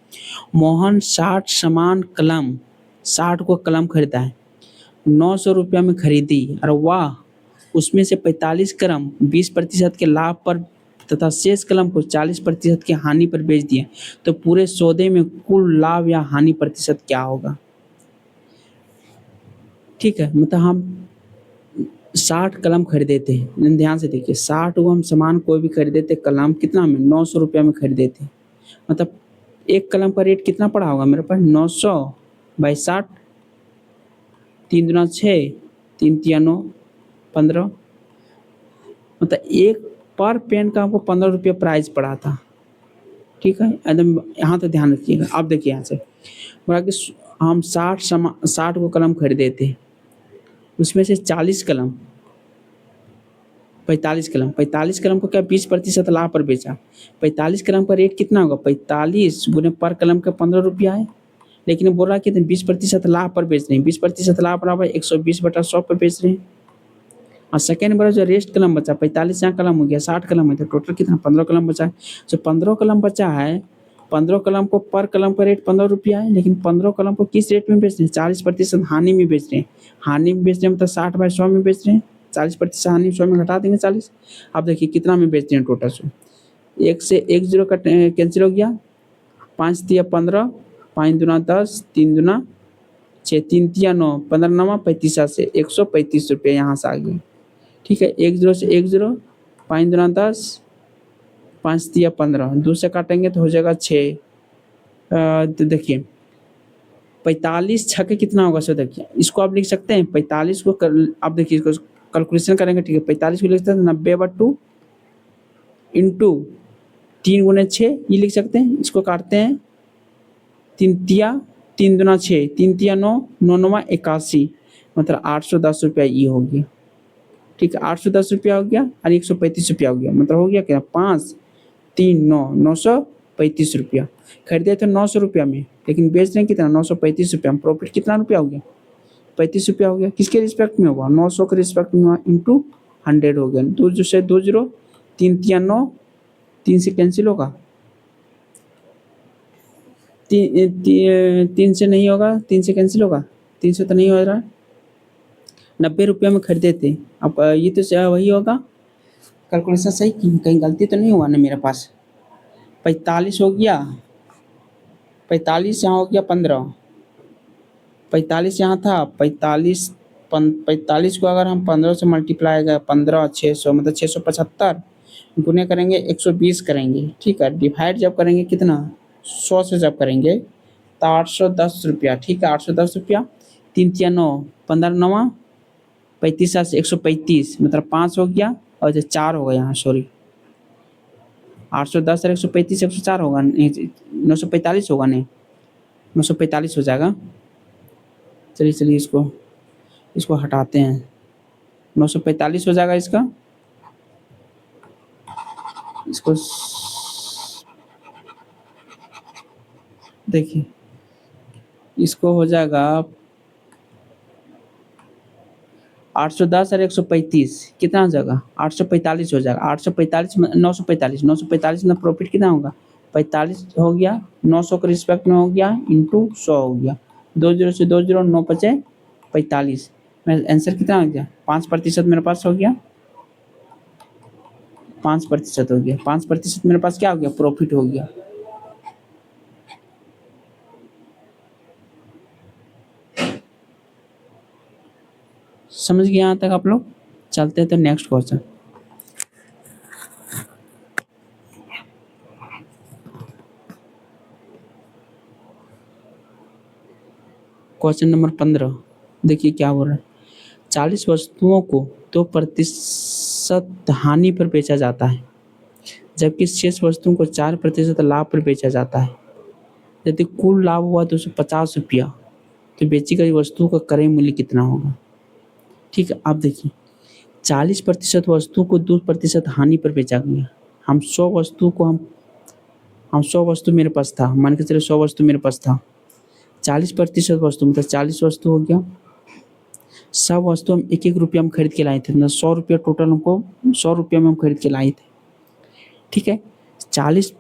मोहन 60 समान कलम, 60 को कलम खरीदा है, 900 रुपया में खरीदी और वाह उसमें से 45 कलम 20% के लाभ पर तथा शेष कलम को 40% की हानि पर बेच दिए, तो पूरे सौदे में कुल लाभ या हानि प्रतिशत क्या होगा। ठीक है, मतलब हम 60 कलम खरीदे थे, ध्यान से देखिए 60 को हम सामान कोई भी खरीदे थे, कलम कितना में 900 रुपया में खरीदे थे, मतलब एक कलम का रेट कितना पड़ा होगा मेरे पास 900 बाई 60, 3 दूना 6, 3 तिया 9, 15, मतलब एक पर पेन का हमको 15 रुपया प्राइस पड़ा था। ठीक है, एकदम यहाँ तो ध्यान रखिएगा। अब देखिए यहाँ से बोला कि हम 60 को कलम खरीदे थे, उसमें से 40 कलम 45 कलम को क्या 20% लाभ पर बेचा। 45 कलम का रेट कितना होगा, 45 गुने पर कलम का 15 रुपया है, लेकिन बोल रहा है कि 20% लाभ पर बेच रहे हैं, 20% लाभ बराबर 120/100 पर बेच रहे हैं। और सेकेंड बार जो रेस्ट कलम बचा 45 यहाँ कलम हो गया 60 कलम है, तो टोटल कितना 15 कलम बचा है। जो 15 कलम बचा है 15 कलम को पर कलम का रेट 15 रुपया है, लेकिन 15 कलम को किस रेट में बेच रहे हैं? 40% हानि में बेच रहे हैं। हानि में बेच रहे हैं मतलब 60/100 में बेच रहे हैं। 40% हानि 100 में घटा देंगे 40। अब देखिए कितना में बेच रहे हैं टोटल सो। एक से एक जीरो का कैंसिल हो गया। 5 तिया 15, 5 दूना 10, 3 दूना 6, 3 तिया 9, 15 नवा 35 से 135 रुपये यहाँ से आ गए। ठीक है, एक जीरो से एक जीरो, 5 दूना 10, 5 तिया 15, 2 से काटेंगे तो हो जाएगा 6। तो देखिए 45 छक्के कितना होगा सो देखिए, इसको आप लिख सकते हैं 45 को आप देखिए इसको कैलकुलेशन करेंगे। ठीक है, 45 को लिख सकते हैं 90/2 इंटू 3 × 6 ये लिख सकते हैं। इसको काटते हैं 3 तिया 3 दूना 6, 3 तिया 9, 9 नवा 81, मतलब 810 रुपया ये हो गया। ठीक है, 810 रुपया हो गया और 135 रुपया हो गया, मतलब हो गया क्या 5 3 9 935 रुपया। खरीदे थे 900 रुपया में, लेकिन बेच रहे हैं कितना 935 रुपया में। प्रॉफिट कितना रुपया हो गया 35 रुपया हो गया। किसके रिस्पेक्ट में होगा 900 के रिस्पेक्ट में हुआ इंटू 100 हो गया। 2 से 2 जीरो, 3 तिया 9, 3 से कैंसिल होगा, 3 से नहीं होगा, 3 से कैंसिल होगा, 3 से तो नहीं हो रहा। 90 रुपया में खरीदे थे। अब ये तो वही होगा। कैलकुलेशन सही की, कहीं गलती तो नहीं हुआ ना मेरे पास। 45 हो गया, 45 यहाँ हो गया 15, 45 यहाँ था 45, 45 को अगर हम 15 से मल्टीप्लाई करें 15 600 मतलब 675 गुने करेंगे 120 करेंगे। ठीक है, डिवाइड जब करेंगे कितना 100 से जब करेंगे तो 810 रुपया। ठीक है, 810 रुपया। 3 तिया 9, 15 नवा 35 से 135 मतलब 5 हो गया और जो 4 होगा यहाँ, सॉरी 810 और 135 104 होगा, 945 होगा, नहीं 945 हो जाएगा। चलिए चलिए इसको इसको हटाते हैं, 945 हो जाएगा इसका। इसको देखिए इसको हो जाएगा 810 और 135 कितना हो जाएगा 845 हो जाएगा। 845 में 945, 945 में प्रॉफिट कितना होगा 45 हो गया, 900 के रिस्पेक्ट में हो गया इंटू 100 हो गया। 2 जीरो से 2 जीरो, 9 पचे 45। मेरा आंसर कितना हो गया 5% मेरे पास हो गया, 5% हो गया। 5% मेरे पास क्या हो गया प्रॉफिट हो गया। समझ गए यहाँ तक आप लोग। चलते हैं तो नेक्स्ट क्वेश्चन। क्वेश्चन नंबर 15 देखिए क्या हो रहा है। 40 वस्तुओं को 2% हानि पर बेचा जाता है, जबकि शेष वस्तुओं को 4% लाभ पर बेचा जाता है। यदि कुल लाभ हुआ 250 रुपया तो बेची गई वस्तु का क्रय मूल्य कितना होगा। ठीक है, आप देखिए 40% वस्तु को 2% हानि पर बेचा गया। हम 100 वस्तु को हम 100 वस्तु मेरे पास था, मान के चले 100 वस्तु मेरे पास था। 40% वस्तु मतलब 40 वस्तु हो गया। सब वस्तु हम 1-1 रुपया में खरीद के लाए थे, मतलब 100 रुपया टोटल हमको 100 रुपया में हम खरीद के लाए थे। ठीक है, 40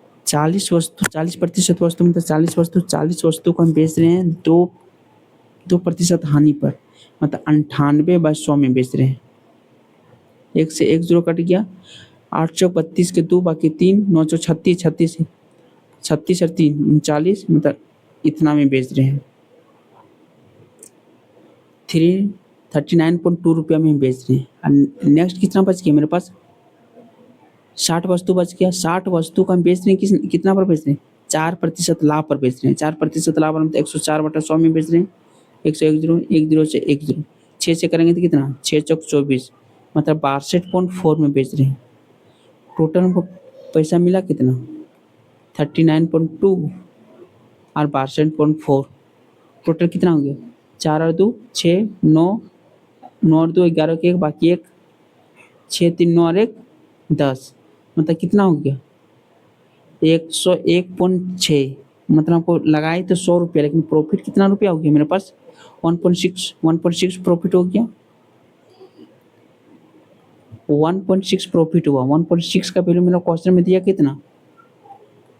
वस्तु 40% वस्तु मतलब 40 वस्तु को हम बेच रहे हैं 2% हानि पर, मतलब 98/100 में बेच रहे हैं। 1 से 1 जीरो कट गया। 832 के 2 बाकी 3, 936, 36 और 3 39, मतलब इतना में बेच रहे हैं। 39.2 रुपया में बेच रहे हैं। नेक्स्ट कितना बच गया मेरे पास 60 वस्तु बच गया। 60 वस्तु को हम बेच रहे हैं कितना पर बेच रहे हैं 4% लाभ पर बेच रहे हैं। 4% लाभ मतलब 104/100 में बेच रहे हैं। 1 से 1 जीरो, 1 जीरो से 1 जीरो, 6 से करेंगे तो कितना 6 चौक 24 मतलब 62.4 में बेच रहे हैं। टोटल हमको पैसा मिला कितना 39.2 और 62.4, टोटल कितना हो गया 4 और 2 6, 9, 9 और 2 11 के 1 बाकी 1, 6 3 9 और 1 10, मतलब कितना हो गया 101.6। मतलब आपको लगाए तो 100 रुपया, लेकिन प्रॉफिट कितना रुपया हो गया मेरे पास 1.6 प्रॉफिट हो गया। 1.6 प्रॉफिट हुआ। 1.6 का वैल्यू मेरा क्वेश्चन में दिया कितना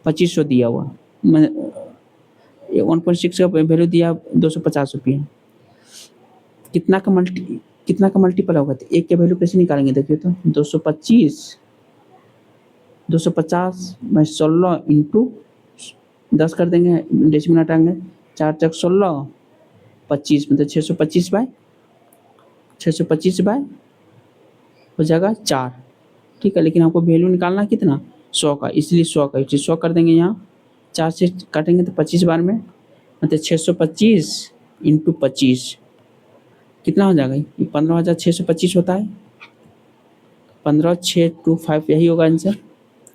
2500 दिया हुआ। 1.6 का वैल्यू दिया 250 रुपये, कितना का मल्टीपल होगा? तो एक के वैल्यू कैसे निकालेंगे? देखिए तो 250 में 16 इंटू 10 कर देंगे, डेसिमल हटाएंगे, 4 चक 16, 25 मतलब 625 बाय हो जाएगा 4। ठीक है, लेकिन हमको वैल्यू निकालना कितना? 100 का, इसलिए 100 का 100 कर देंगे। यहाँ 4 से काटेंगे तो 25 बार में, मतलब 625 इंटू 25 कितना हो जाएगा? ये 15,625 होता है। 15,625 यही होगा आंसर,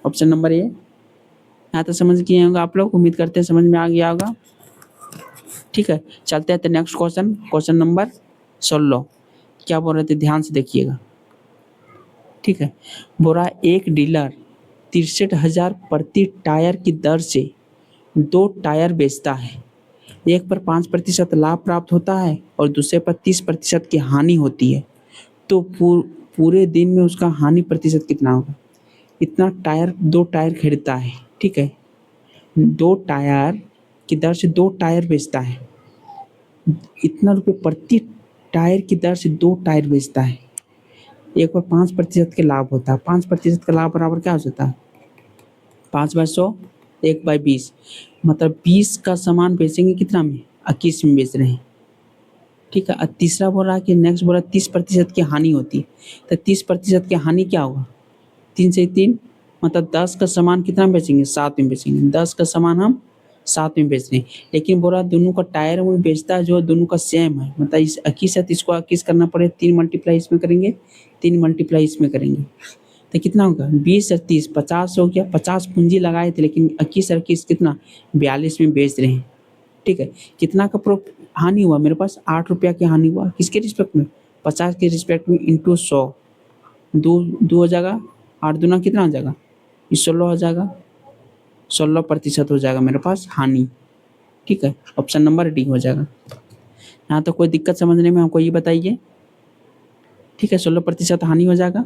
ऑप्शन नंबर ए। यहाँ तो समझ गए होंगे आप लोग, उम्मीद करते हैं समझ में आ गया होगा। ठीक है, चलते हैं तो नेक्स्ट क्वेश्चन नंबर 16। क्या बोल रहे थे, ध्यान से देखिएगा। ठीक है, बोल रहा है एक डीलर 63,000 प्रति टायर की दर से 2 टायर बेचता है। एक पर 5% लाभ प्राप्त होता है और दूसरे पर 30% की हानि होती है, तो पूरे दिन में उसका हानि प्रतिशत कितना होगा? इतना टायर 2 टायर खरीदता है। ठीक है, 2 टायर की दर से 2 टायर बेचता है, इतना रुपये प्रति टायर की दर से 2 टायर बेचता है। एक पर 5% के लाभ होता है। 5% का लाभ बराबर क्या हो जाता है? 5/100, 1/20, मतलब 20 का सामान बेचेंगे कितना में? 21 में बेच रहे हैं। ठीक है, और तीसरा बोल रहा है कि नेक्स्ट बोल रहा है 30% की हानि होती है, तो 30% की हानि क्या होगा? 3 से 3 मतलब 10 का सामान कितना में बेचेंगे? 7 में बेचेंगे। 10 का सामान हम 7 में बेच रहे हैं, लेकिन बोल रहा दोनों का टायर में बेचता है जो दोनों का सेम है, मतलब इस 21 है, इसको 21 करना पड़े, 3 मल्टीप्लाई इसमें करेंगे, 3 मल्टीप्लाई इसमें करेंगे, तो कितना होगा? 20 और 30 50 हो गया। 50 पूंजी लगाए थे, लेकिन 21 और 21 कितना? 42 में बेच रहे हैं। ठीक है, कितना का हानि हुआ? मेरे पास 8 रुपया की हानि हुआ। किसके रिस्पेक्ट में? 50 के रिस्पेक्ट में, इंटू 100, 2 हो जाएगा, 8 दूना कितना हो जाएगा? 16 हो जाएगा, 16% हो जाएगा मेरे पास हानि। ठीक है, ऑप्शन नंबर डी हो जाएगा। यहाँ तो कोई दिक्कत समझने में हमको ये बताइए। ठीक है, 16% हानि हो जाएगा।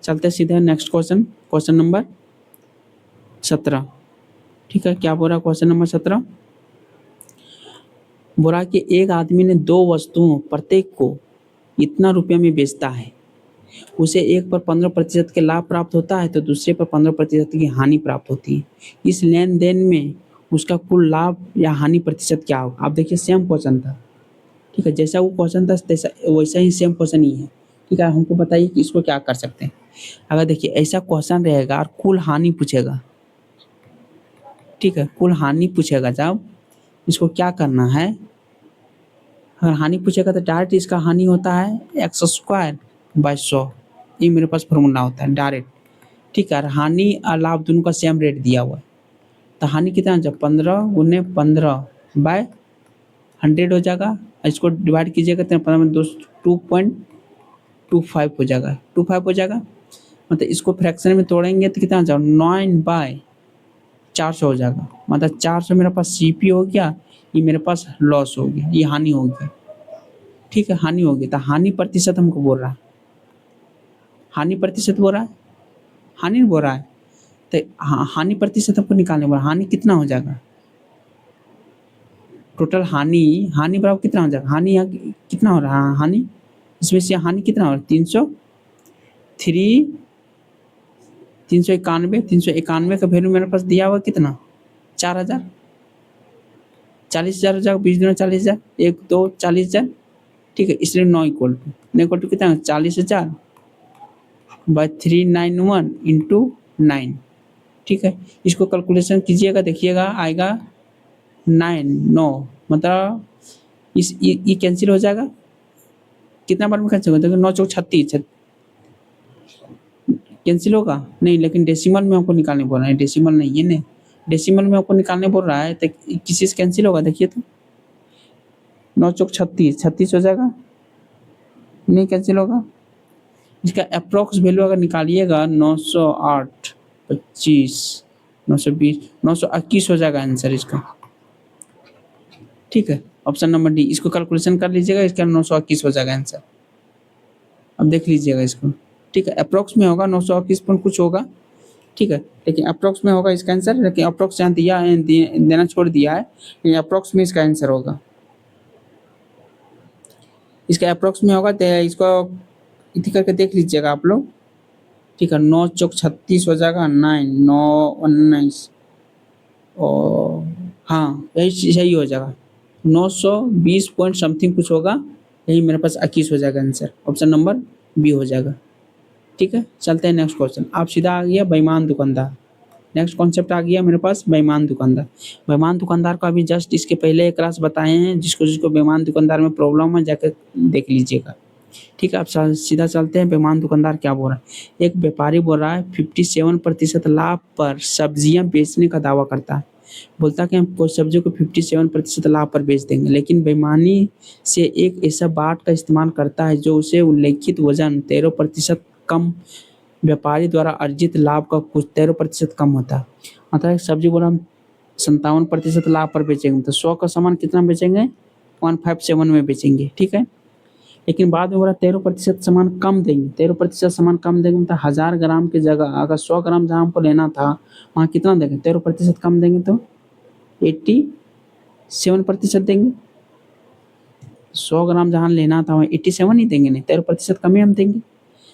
चलते सीधे नेक्स्ट क्वेश्चन नंबर 17। ठीक है, क्या बोल रहा है क्वेश्चन नंबर 17? बोल रहा कि एक आदमी ने 2 वस्तुओं प्रत्येक को इतना रुपये में बेचता है, उसे एक पर 15% के लाभ प्राप्त होता है, तो दूसरे पर 15% की हानि प्राप्त होती है। इस लेन देन में उसका कुल लाभ या हानि प्रतिशत क्या होगा? आप देखिए, सेम क्वेश्चन था। ठीक है, जैसा वो क्वेश्चन था वैसा ही सेम क्वेश्चन ही है। ठीक है, हमको बताइए कि इसको क्या कर सकते हैं। अगर देखिए ऐसा क्वेश्चन रहेगा और कुल हानि पूछेगा, ठीक है, कुल हानि पूछेगा, जब इसको क्या करना है, अगर हानि पूछेगा तो डायरेक्ट इसका हानि होता है x²/100, ये मेरे पास फॉर्मूला होता है डायरेक्ट। ठीक है, और हानि और लाभ दोनों का सेम रेट दिया हुआ है, तो हानि कितना? जब 15×15/100 हो जाएगा, इसको डिवाइड कीजिएगा तो 2.25 हो जाएगा, 25 हो जाएगा, मतलब इसको फ्रैक्शन में तोड़ेंगे तो कितना हो जाएगा? 9/400 हो जाएगा, मतलब 400 मेरे पास CP हो गया, ये मेरे पास लॉस हो गया, ये हानि हो गया। ठीक है, हानि हो गई, तो हानि प्रतिशत हमको बोल रहा है, हानि प्रतिशत बोल रहा है, हानि नहीं बोल रहा है, तो हानि प्रतिशत हमको निकालने बोल रहा है। हानि कितना हो जाएगा? टोटल हानि बराबर कितना हो जाएगा? हानि यहाँ कितना हो रहा है? हानि इसमें से हानि कितना हो रहा है? 391 का वैल्यू मेरे पास दिया हुआ कितना? 4,000, 40,000 हो जाएगा, 20 दूना 40,000, 1 2 40,000। ठीक है, इसलिए नो इक्वल टू कितना? 40,000/391 इंटू 9। ठीक है, इसको कैलकुलेशन कीजिएगा, देखिएगा आएगा 9 मतलब ये कैंसिल हो जाएगा। कितना बार में कैंसिल होगा? देखो 9 चौक 36 कैंसिल होगा नहीं, लेकिन डेसिमल में हमको निकालने बोल रहा है, डेसिमल नहीं है ना, डेसिमल में आपको निकालने बोल रहा है, तो किसी से कैंसिल होगा? देखिए तो 9 चौक 36 हो जाएगा, नहीं कैंसिल होगा। इसका अप्रोक्स वैल्यू अगर निकालिएगा 908 25 920 921 हो जाएगा आंसर इसका। ठीक है, ऑप्शन नंबर डी, इसको कैलकुलेशन कर लीजिएगा, इसका 921 हो जाएगा आंसर। अब देख लीजिएगा इसको। ठीक है, अप्रोक्स में होगा 921 कुछ होगा, ठीक है, लेकिन अप्रोक्स में होगा इसका आंसर, लेकिन अप्रोक्स यहाँ दिया है, देना छोड़ दिया है, लेकिन अप्रोक्स में इसका आंसर होगा। इसका अप्रोक्स में होगा, तो इसको इति करके देख लीजिएगा आप लोग। ठीक है, 9 चौक 36 हो जाएगा, 9 9 19 और हाँ यही सही हो जाएगा, 920 पॉइंट समथिंग कुछ होगा, यही मेरे पास 21 हो जाएगा आंसर, ऑप्शन नंबर बी हो जाएगा। ठीक है, चलते हैं नेक्स्ट क्वेश्चन। आप सीधा आ गया बेईमान दुकानदार। नेक्स्ट कॉन्सेप्ट आ गया मेरे पास बेईमान दुकानदार। बेईमान दुकानदार को अभी जस्ट इसके पहले एक क्लास बताए हैं, जिसको जिसको बेईमान दुकानदार में प्रॉब्लम है जाकर देख लीजिएगा। ठीक है, अब सीधा चलते हैं बेईमान दुकानदार क्या बोल रहा है। एक व्यापारी बोल रहा है 57% लाभ पर सब्जियां बेचने का दावा करता है। बोलता है कि हम कोई सब्जियों को 57% लाभ पर बेच देंगे, लेकिन बेईमानी से एक ऐसा बाट का इस्तेमाल करता है जो उसे उल्लेखित वजन 13% कम व्यापारी द्वारा अर्जित लाभ का कुछ 13% कम होता है। मतलब सब्जी बोला हम 57% लाभ पर बेचेंगे, तो 100 का सामान कितना बेचेंगे, 157 में बेचेंगे। ठीक है, लेकिन बाद में बोला 13% सामान कम देंगे, 13% सामान कम देंगे, मतलब 1000 ग्राम की जगह अगर 100 ग्राम जहाँ हमको लेना था वहाँ कितना देंगे, 13% कम देंगे, तो 87% देंगे। 100 ग्राम जहाँ लेना था वहाँ 87 ही देंगे, नहीं 13% कम ही हम देंगे।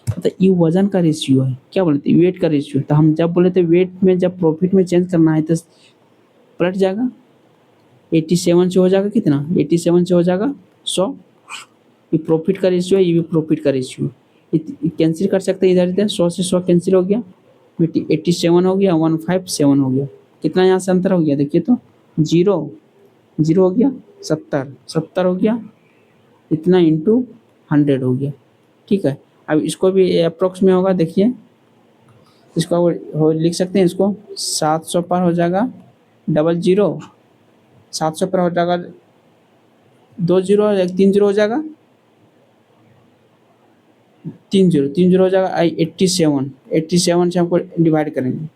तो ये वजन का रेशियो है, क्या बोलते हैं, वेट का रेशियो। तो हम जब बोले थे वेट में जब प्रॉफिट में चेंज करना है तो पलट जाएगा, 87 से हो जाएगा कितना, 87 से हो जाएगा 100। ये प्रॉफिट का रेशियो है, ये भी प्रॉफिट का रेशियो है, कैंसिल कर सकते हैं इधर इधर, 100 से 100 कैंसिल हो गया, 87 हो गया, 157 हो गया, कितना यहाँ से अंतर हो गया देखिए, तो 0 0 हो गया, 70 हो गया, इतना इंटू 100 हो गया। ठीक है, अब इसको भी अप्रोक्स में होगा, देखिए इसको लिख सकते हैं, इसको 700 पर हो जाएगा 00, 700 पर हो जाएगा 2 0 एक 3 0 हो जाएगा, 3 0 हो जाएगा, 87 से हमको डिवाइड करेंगे।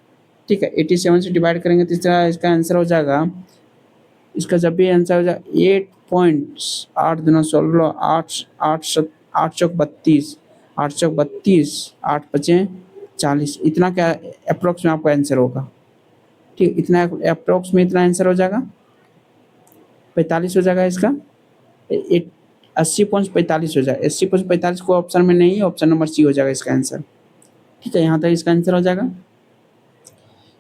ठीक है, 87 से डिवाइड करेंगे तो इसका आंसर हो जाएगा, इसका जब भी आंसर हो जाएगा 8.8 दूना 16 8 चौक 32 8 चौक 32 8 पचे 40, इतना क्या अप्रोक्स में आपका आंसर होगा। ठीक, इतना अप्रोक्स में इतना आंसर हो जाएगा, 45 हो जाएगा इसका, 80.45 हो जाएगा, 80.45 को ऑप्शन में नहीं है, ऑप्शन नंबर सी हो जाएगा इसका आंसर। ठीक है, यहाँ तक इसका आंसर हो जाएगा।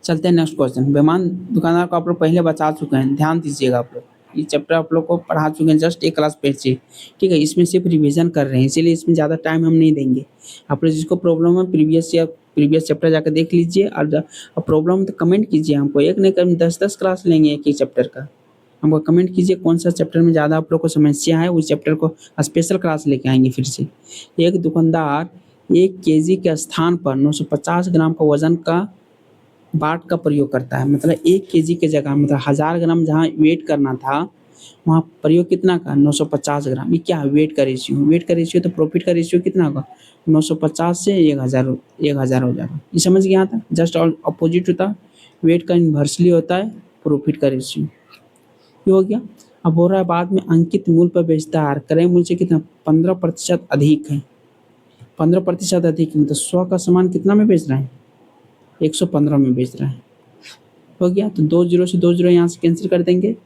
चलते हैं नेक्स्ट क्वेश्चन। बेईमान दुकानदार को आप लोग पहले बता चुके हैं, ध्यान दीजिएगा आप लोग, ये चैप्टर आप लोग को पढ़ा चुके हैं जस्ट एक क्लास पहले से। ठीक है, इसमें सिर्फ रिवीजन कर रहे हैं, इसीलिए इसमें ज़्यादा टाइम हम नहीं देंगे। आप लोग जिसको प्रॉब्लम है प्रीवियस चैप्टर जाकर देख लीजिए, और प्रॉब्लम तो कमेंट कीजिए हमको, एक नहीं कम 10 क्लास लेंगे एक ही चैप्टर का। हमको कमेंट कीजिए कौन सा चैप्टर में ज़्यादा आप लोग को समस्या है, उस चैप्टर को स्पेशल क्लास लेके आएंगे फिर से। एक दुकानदार 1 केजी के स्थान पर 950 ग्राम का वजन का बाट का प्रयोग करता है, मतलब 1 केजी के जगह मतलब 1000 ग्राम जहाँ वेट करना था वहाँ प्रयोग कितना का 950 ग्राम। ये क्या है, वेट का रेशियो, वेट का रेशियो, तो प्रॉफिट का रेशियो कितना होगा, 950 से 1000 हो जाएगा। ये समझ गया था, जस्ट अपोजिट होता है, वेट का इन्वर्सली होता है प्रॉफिट का रेशियो। ये हो गया। अब हो रहा है बाद में अंकित मूल्य पर बेचता है, क्रय मूल्य से कितना 15% अधिक है, 15% अधिक, मतलब 100 का सामान कितना में बेच रहा है, 115 में बेच रहा है। हो गया, तो 2 0 से 2 0 यहाँ से कैंसिल कर देंगे,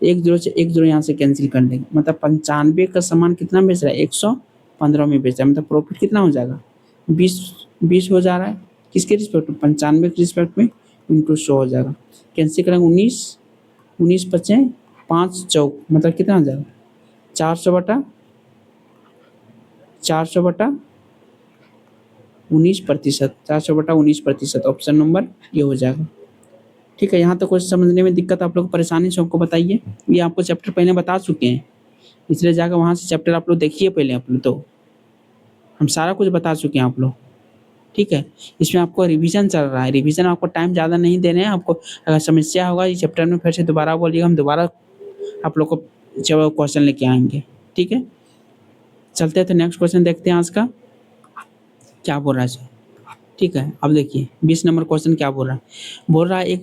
1 0 से 1 0 यहाँ से कैंसिल कर देंगे, मतलब 95 का सामान कितना बेच रहा है, 115 में बेच रहा है, मतलब प्रॉफिट कितना हो जाएगा, 20 हो जा रहा है, किसके रिस्पेक्ट में, 95 के रिस्पेक्ट में, इंटू 100 हो जाएगा, कैंसिल करेंगे 19 पचे 5 चौक, मतलब कितना हो जाएगा 400 बटा 19%, 400 बटा 19%, ऑप्शन नंबर ये हो जाएगा। ठीक है, यहाँ तक कुछ समझने में दिक्कत आप लोग परेशानी से हमको बताइए, ये आपको चैप्टर पहले बता चुके हैं, इसलिए जाकर वहाँ से चैप्टर आप लोग देखिए पहले आप लोग, तो हम सारा कुछ बता चुके हैं आप लोग। ठीक है, इसमें आपको रिवीजन चल रहा है, रिवीजन आपको टाइम ज़्यादा नहीं देने हैं। आपको अगर समस्या होगा इस चैप्टर में फिर से दोबारा बोलिएगा, हम दोबारा आप लोग को क्वेश्चन लेके आएंगे। ठीक है, चलते हैं तो नेक्स्ट क्वेश्चन देखते हैं आज का क्या बोल रहा है सर। ठीक है, अब देखिए 20 नंबर क्वेश्चन क्या बोल रहा है। बोल रहा है एक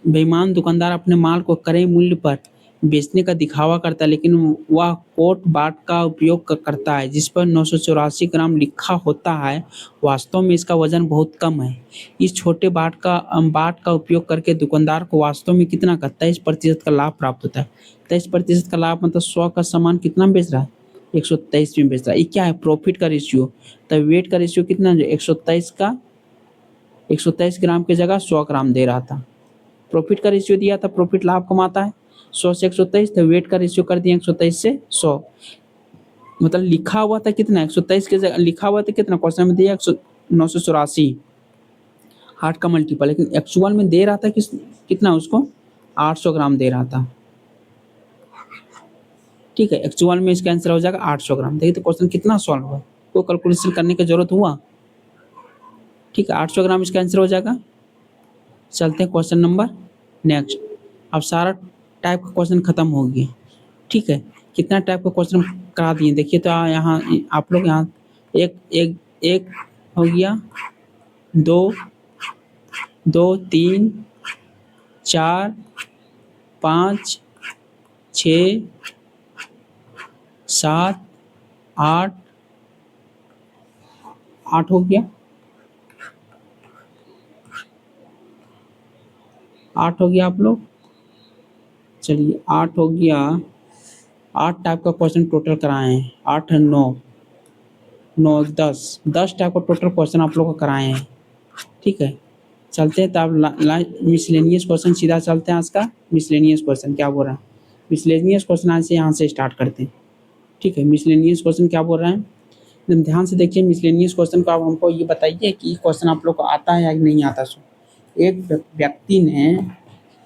बेईमान दुकानदार अपने माल को क्रय मूल्य पर बेचने का दिखावा करता है, लेकिन वह कोट बाट का उपयोग करता है जिस पर 984 ग्राम लिखा होता है। वास्तव में इसका वजन बहुत कम है। इस छोटे बाट का उपयोग करके दुकानदार को वास्तव में कितना का 23% का लाभ प्राप्त होता है। 23% का लाभ मतलब 100 का सामान कितना में बेच रहा है, 123 में बेच रहा है। ये क्या है, प्रॉफिट का रेशियो। तो वेट का रेशियो कितना है, 123 ग्राम की जगह 100 ग्राम दे रहा था। प्रॉफिट का रेशियो दिया था, प्रॉफिट लाभ कमाता है 100 से 123, तो वेट का रेशियो कर दिया 123 से 100। मतलब लिखा हुआ था कितना, 123 के जगह लिखा हुआ था कितना, क्वेश्चन में दिया 984 8 का मल्टीपल, लेकिन एक्चुअल में दे रहा था कितना उसको, 800 ग्राम दे रहा था। ठीक है, एक्चुअल में इसका आंसर हो जाएगा 800 ग्राम। देखिए तो क्वेश्चन कितना सॉल्व हुआ, कोई कैलकुलेशन करने की जरूरत हुआ। ठीक है, 800 ग्राम इसका आंसर हो जाएगा। चलते हैं क्वेश्चन नंबर नेक्स्ट। अब सारा टाइप का क्वेश्चन खत्म हो गया। ठीक है, कितना टाइप का क्वेश्चन करा दिए देखिए। तो यहाँ आप लोग यहाँ एक एक एक हो गया, दो दो, 3 4 5 6 7 8 8 हो गया, 8 हो गया आप लोग। चलिए 8 हो गया, 8 टाइप का क्वेश्चन टोटल कराए हैं। 8 9 9 10 टाइप का टोटल क्वेश्चन आप लोग को कराए हैं। ठीक है, चलते हैं तब मिसलेनियस क्वेश्चन सीधा चलते हैं। आज का मिसलेनियस क्वेश्चन क्या बोल रहा है, मिसलेनियस क्वेश्चन आज से यहाँ से स्टार्ट करते हैं। ठीक है, मिसलेनियस क्वेश्चन क्या बोल रहा है, एकदम ध्यान से देखिए। मिसलेनियस क्वेश्चन को आप हमको ये बताइए कि क्वेश्चन आप लोग को आता है या नहीं आता। सो एक व्यक्ति ने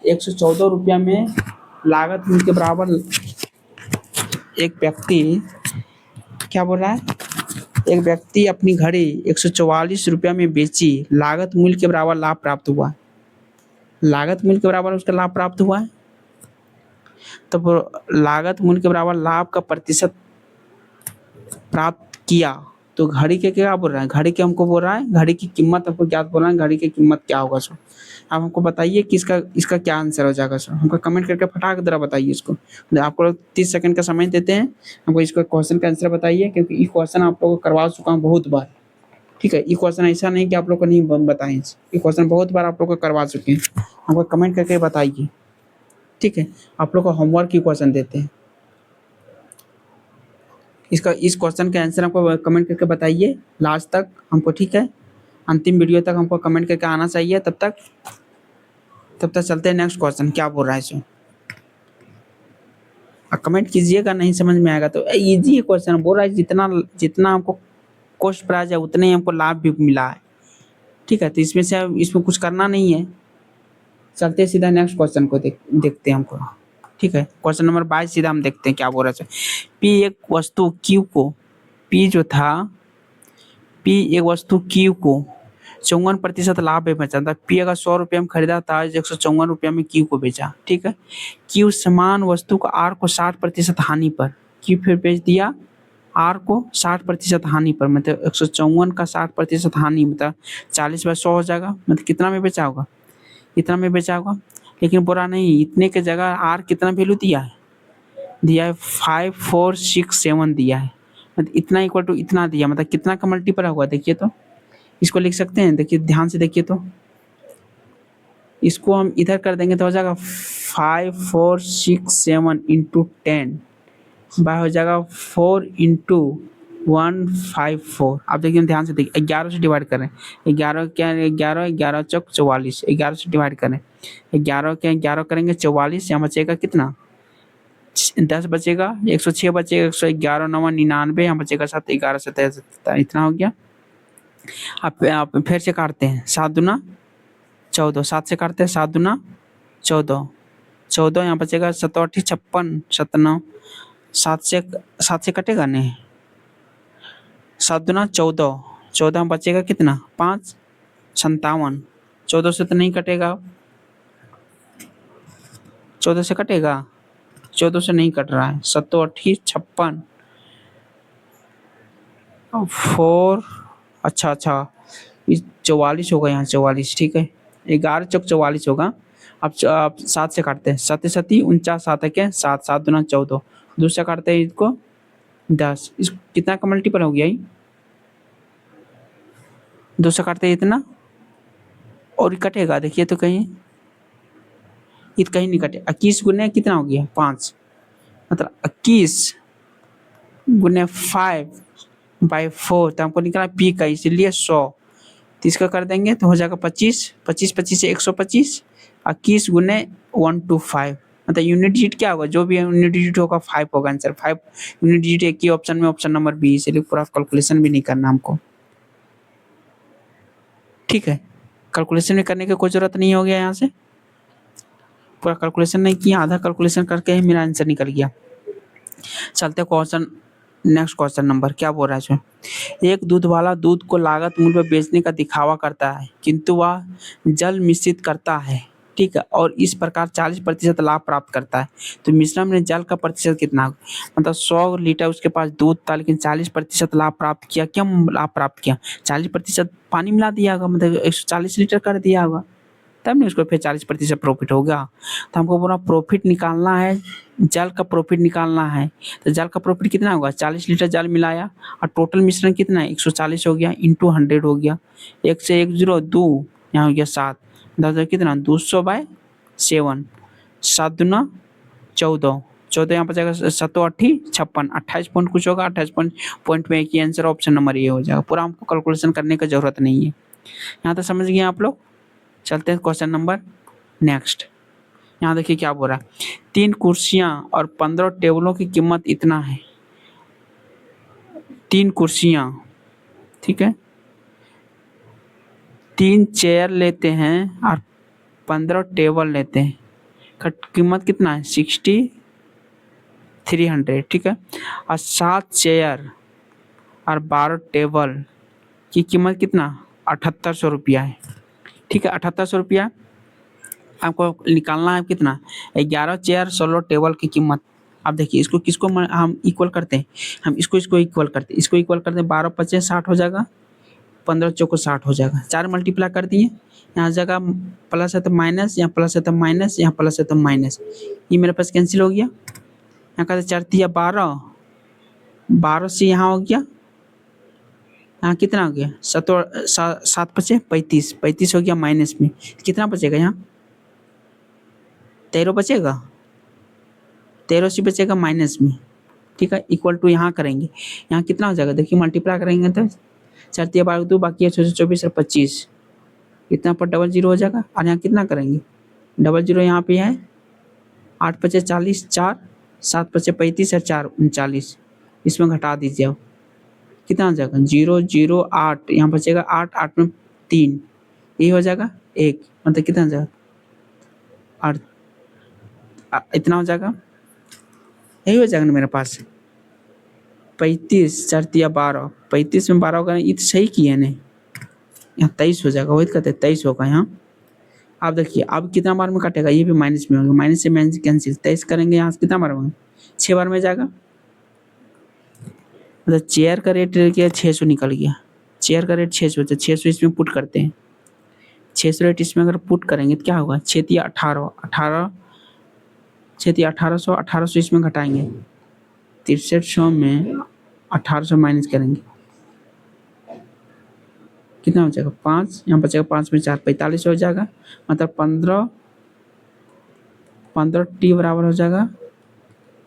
114 रुपया में लागत मूल्य के बराबर, एक व्यक्ति क्या बोल रहा है, एक व्यक्ति अपनी घड़ी 144 रुपया में बेची, लागत मूल्य के बराबर लाभ प्राप्त हुआ। लागत मूल्य के बराबर उसका लाभ प्राप्त हुआ है। तब लागत मूल्य के बराबर लाभ का प्रतिशत प्राप्त किया, तो घड़ी के क्या बोल रहा है, घड़ी के हमको बोल रहा है, घड़ी की कीमत हमको ज्ञात बोल रहा है, घड़ी की कीमत क्या होगा। सो आप हमको बताइए कि इसका क्या आंसर हो जाएगा। सो हमको कमेंट करके फटाक जरा बताइए इसको। आपको 30 सेकंड का समय देते हैं, हमको इसका क्वेश्चन का आंसर बताइए, क्योंकि ये क्वेश्चन आप लोगों को करवा चुका हूँ बहुत बार। ठीक है, ये क्वेश्चन ऐसा नहीं कि आप लोग को नहीं बताएं, ये क्वेश्चन बहुत बार आप लोग को करवा चुके हैं। हमको कमेंट करके बताइए। ठीक है, आप लोग को होमवर्क की क्वेश्चन देते हैं। इस क्वेश्चन के आंसर हमको कमेंट करके बताइए लास्ट तक हमको। ठीक है, अंतिम वीडियो तक हमको कमेंट करके आना चाहिए। तब तक चलते हैं नेक्स्ट क्वेश्चन क्या बोल रहा है इसमें। कमेंट कीजिएगा, नहीं समझ में आएगा तो इजी है क्वेश्चन। बोल रहा है जितना जितना हमको कॉस्ट प्राइस है उतने ही हमको लाभ भी मिला है। ठीक है, तो इसमें कुछ करना नहीं है। चलते हैं सीधा नेक्स्ट क्वेश्चन को देखते हैं हमको। ठीक है, क्वेश्चन नंबर 22 सीधा हम देखते हैं क्या बोल रहा है। पी एक वस्तु क्यू को, पी जो था, पी एक वस्तु क्यू को 54% लाभ में बेचा था। पी अगर 100 रुपये में खरीदा था, 154 रुपया में क्यू को बेचा। ठीक है, क्यू समान वस्तु को आर को 60% हानि पर, क्यू फिर बेच दिया आर को 60% हानि पर, मतलब 154 का 60% हानि, मतलब 40/100 हो जाएगा। मतलब कितना में बेचा होगा, इतना में बेचा होगा। लेकिन बुरा नहीं, इतने के जगह आर कितना वैल्यू दिया है 5467 दिया है। मतलब इतना इक्वल टू इतना दिया, मतलब कितना का मल्टीपल होगा देखिए। तो इसको लिख सकते हैं, देखिए ध्यान से देखिए। तो इसको हम इधर कर देंगे तो हो जाएगा 5467 इंटू 10 बाय हो जाएगा 4 इंटू 154। आप देखिए ध्यान से देखिए, 11 से डिवाइड करें, 11 क्या, 11 चौक 44, 11 से डिवाइड करें, 11 क्या, 11 करेंगे 44, यहाँ बचेगा कितना 10 बचेगा, 106 बचेगा, 111 9 99, यहाँ बचेगा 7, 11 17, इतना हो गया। आप फिर से काटते हैं, 7 दूना 14, 7 से काटते हैं, 7 दूना 14, 14 यहाँ बचेगा 7 8 56 57, 7 से कटेगा नहीं, 7 दूना 14, 14 में बचेगा कितना 5 57, 14 से तो नहीं कटेगा, 14 से कटेगा, 14 से नहीं कट रहा है, 7 8 56 4, अच्छा 44 होगा यहाँ, 44 ठीक है, 11 चौक 44 होगा। अब 7 से काटते हैं, 7 सती 49, 7 के 7, 7 दूना 14, 2 से काटते हैं इसको 10, इस कितना का मल्टीपल हो गया ये, 2 से काटते हैं इतना, और ये कटेगा देखिए तो कहीं, ये कहीं नहीं कटे। 21 गुने कितना हो गया 5, मतलब 21 गुने 5/4, तो हमको निकला पी का, इसीलिए 100, तो इसका कर देंगे तो हो जाएगा 25, 25 25 से 125, 21 गुने 125, मतलब यूनिट डिजिट क्या होगा, जो भी यूनिट डिजिट होगा 5 होगा आंसर, 5 यूनिट डिजिट एक ही ऑप्शन में, ऑप्शन नंबर बी, इसलिए पूरा कैलकुलेशन भी नहीं करना हमको। ठीक है, कैलकुलेशन भी करने की कोई जरूरत नहीं हो गया, यहाँ से पूरा कैलकुलेशन नहीं किया, आधा कैलकुलेशन करके ही मेरा आंसर निकल गया। चलते क्वेश्चन, नेक्स्ट क्वेश्चन नंबर क्या बोल रहा है इसमें, एक दूध वाला दूध को लागत मूल्य पर बेचने का दिखावा करता है किंतु वह जल मिश्रित करता है, ठीक है, और इस प्रकार 40% लाभ प्राप्त करता है, तो मिश्रण में जल का प्रतिशत कितना होगा, मतलब 100 लीटर उसके पास दूध था लेकिन 40% लाभ प्राप्त किया, क्या लाभ प्राप्त किया, 40% पानी मिला दिया होगा, मतलब 140 लीटर कर दिया होगा, तब नहीं उसको फिर 40% प्रॉफिट होगा। तो हमको पूरा प्रॉफिट निकालना है, जल का प्रॉफिट निकालना है, तो जल का प्रॉफिट कितना होगा, 40 लीटर जल मिलाया और टोटल मिश्रण कितना है 140 हो गया, इंटू 100 हो गया, 1 से 1 0 2, यहाँ हो गया 7, 10 कितना 200/7, 7 दूना 14, 14 यहाँ पर जाएगा 7 8 56, 28 पॉइंट कुछ होगा, 28 पॉइंट में एक ही आंसर, ऑप्शन नंबर ये हो जाएगा, पूरा हमको कैलकुलेशन करने की जरूरत नहीं है। यहाँ तक समझ गए आप लोग। चलते हैं क्वेश्चन नंबर नेक्स्ट। यहाँ देखिए क्या बोल रहा है, 3 कुर्सियां और 15 टेबलों की कीमत इतना है, 3 कुर्सियां, ठीक है, 3 चेयर लेते हैं और 15 टेबल लेते हैं, कीमत कितना है 6300, ठीक है, और 7 चेयर और 12 टेबल की कीमत कितना 7800 रुपया है, ठीक है, 7800 रुपया आपको निकालना है कितना, 11 चेयर 16 टेबल की कीमत। अब देखिए इसको किसको हम इक्वल करते हैं, हम इसको इक्वल करते हैं, इसको इक्वल करते हैं, 12 5 60 हो जाएगा, 15 चौको 60 हो जाएगा, 4 मल्टीप्लाई कर दिए, यहाँ जगह प्लस है तो माइनस, यहाँ प्लस है तो माइनस, यहाँ प्लस है तो माइनस, ये मेरे पास कैंसिल हो गया, यहाँ कहते 4 तिया 12, 12 से यहाँ हो गया, यहाँ कितना हो गया 7 5 35, 35 हो गया माइनस में, कितना बचेगा यहाँ 13 बचेगा, 13 से बचेगा माइनस में, ठीक है, इक्वल टू यहाँ करेंगे, यहाँ कितना हो जाएगा देखिए मल्टीप्लाई करेंगे तो 4 तिया 12 2 बाकी है 24 और 25, इतना पर डबल जीरो हो जाएगा, और यहाँ कितना करेंगे डबल जीरो यहाँ पे है, 8 5 40 4, 7 5 35 और 4 39, इसमें घटा दीजिए अब कितना हो जाएगा 0 0 8, यहाँ बचेगा 8, 8 में 3, ये हो जाएगा 1, मतलब कितना हो जाएगा, और इतना हो जाएगा, यही हो जाएगा ना मेरे पास 35 4 तिया 12, 35 में 12 होगा, ये तो सही किया ने, यहाँ 23 हो जाएगा, वही कहते हैं 23 होगा यहाँ। अब देखिए अब कितना बार में कटेगा, ये भी माइनस में होगा, माइनस से माइनस कैंसिल, 23 करेंगे, यहाँ से कितना बार में 6 बार में जाएगा, मतलब चेयर का रेट क्या 600 निकल गया, चेयर का रेट 600, 600 इसमें पुट करते हैं, 600 रेट इसमें अगर पुट करेंगे तो क्या होगा 6 तिया 18, 18 6 तिया 1800, 1800 इसमें घटाएंगे, 6300 में 1800 माइनस करेंगे, कितना हो जाएगा 5, यहाँ बचेगा 5 में 4 45 हो जाएगा, मतलब 15 टी बराबर हो जाएगा